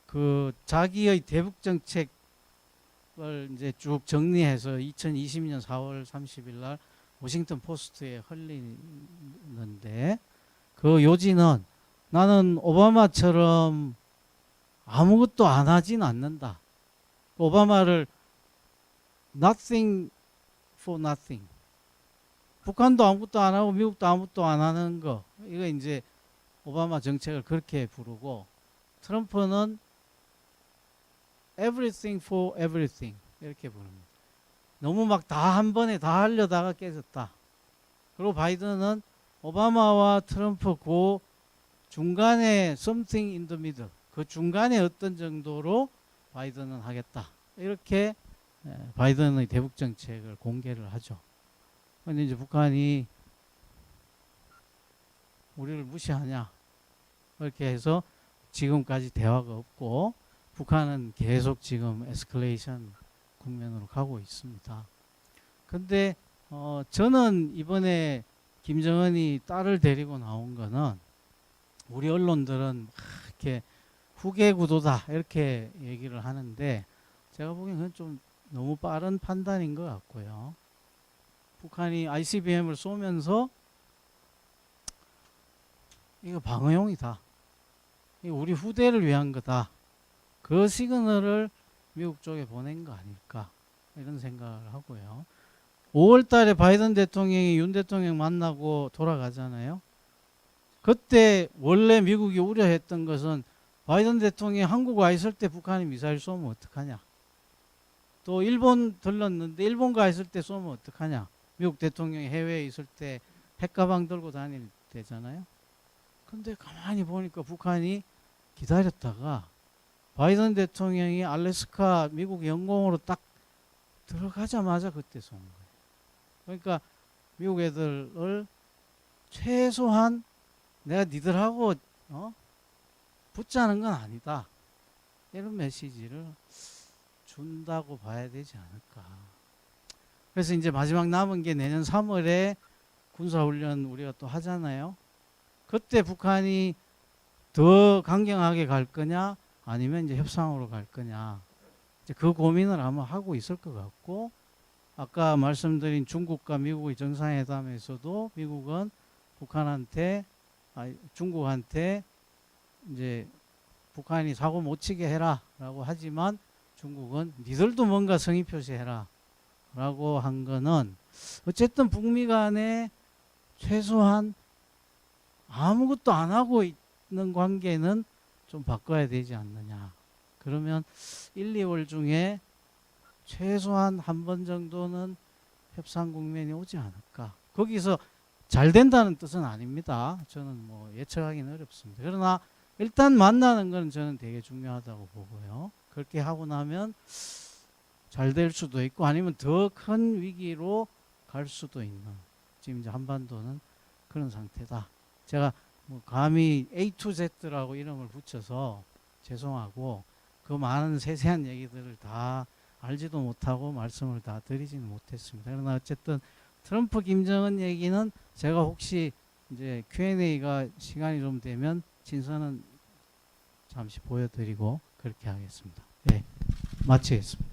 그 자기의 대북 정책을 이제 쭉 정리해서 2020년 4월 30일 날 워싱턴 포스트에 흘리는데 그 요지는 나는 오바마처럼 아무것도 안 하진 않는다. 오바마를 nothing for nothing. 북한도 아무것도 안 하고 미국도 아무것도 안 하는 거. 이거 이제 오바마 정책을 그렇게 부르고 트럼프는 everything for everything 이렇게 부릅니다. 너무 막 다 한 번에 다 하려다가 깨졌다. 그리고 바이든은 오바마와 트럼프 그 중간에 something in the middle 그 중간에 어떤 정도로 바이든은 하겠다. 이렇게 바이든의 대북 정책을 공개를 하죠. 근데 이제 북한이 우리를 무시하냐 이렇게 해서 지금까지 대화가 없고 북한은 계속 지금 에스컬레이션 국면으로 가고 있습니다. 근데 저는 이번에 김정은이 딸을 데리고 나온 거는 우리 언론들은 이렇게 후계 구도다 이렇게 얘기를 하는데 제가 보기엔 그건 좀 너무 빠른 판단인 것 같고요. 북한이 ICBM을 쏘면서 이거 방어용이다. 이거 우리 후대를 위한 거다. 그 시그널을 미국 쪽에 보낸 거 아닐까 이런 생각을 하고요. 5월 달에 바이든 대통령이 윤 대통령 만나고 돌아가잖아요. 그때 원래 미국이 우려했던 것은 바이든 대통령이 한국 와 있을 때 북한이 미사일 쏘면 어떡하냐. 또 일본 들렀는데 일본 가 있을 때 쏘면 어떡하냐. 미국 대통령이 해외에 있을 때 핵가방 들고 다닐 때잖아요. 근데 가만히 보니까 북한이 기다렸다가 바이든 대통령이 알래스카 미국 영공으로 딱 들어가자마자 그때 쏜 거예요. 그러니까 미국 애들을 최소한 내가 니들하고 붙자는 건 아니다. 이런 메시지를 준다고 봐야 되지 않을까. 그래서 이제 마지막 남은 게 내년 3월에 군사훈련 우리가 또 하잖아요. 그때 북한이 더 강경하게 갈 거냐 아니면 이제 협상으로 갈 거냐 이제 그 고민을 아마 하고 있을 것 같고 아까 말씀드린 중국과 미국의 정상회담에서도 미국은 중국한테 이제 북한이 사고 못 치게 해라라고 하지만 중국은 니들도 뭔가 성의 표시해라 라고 한 거는 어쨌든 북미 간에 최소한 아무것도 안 하고 있는 관계는 좀 바꿔야 되지 않느냐. 그러면 1, 2월 중에 최소한 한 번 정도는 협상 국면이 오지 않을까. 거기서 잘 된다는 뜻은 아닙니다. 저는 뭐 예측하기는 어렵습니다. 그러나 일단 만나는 건 저는 되게 중요하다고 보고요. 그렇게 하고 나면 잘 될 수도 있고 아니면 더 큰 위기로 갈 수도 있는 지금 이제 한반도는 그런 상태다. 제가 뭐 감히 A to Z라고 이름을 붙여서 죄송하고 그 많은 세세한 얘기들을 다 알지도 못하고 말씀을 다 드리지는 못했습니다. 그러나 어쨌든 트럼프 김정은 얘기는 제가 혹시 이제 Q&A가 시간이 좀 되면 진선은 잠시 보여드리고 그렇게 하겠습니다. 네, 마치겠습니다.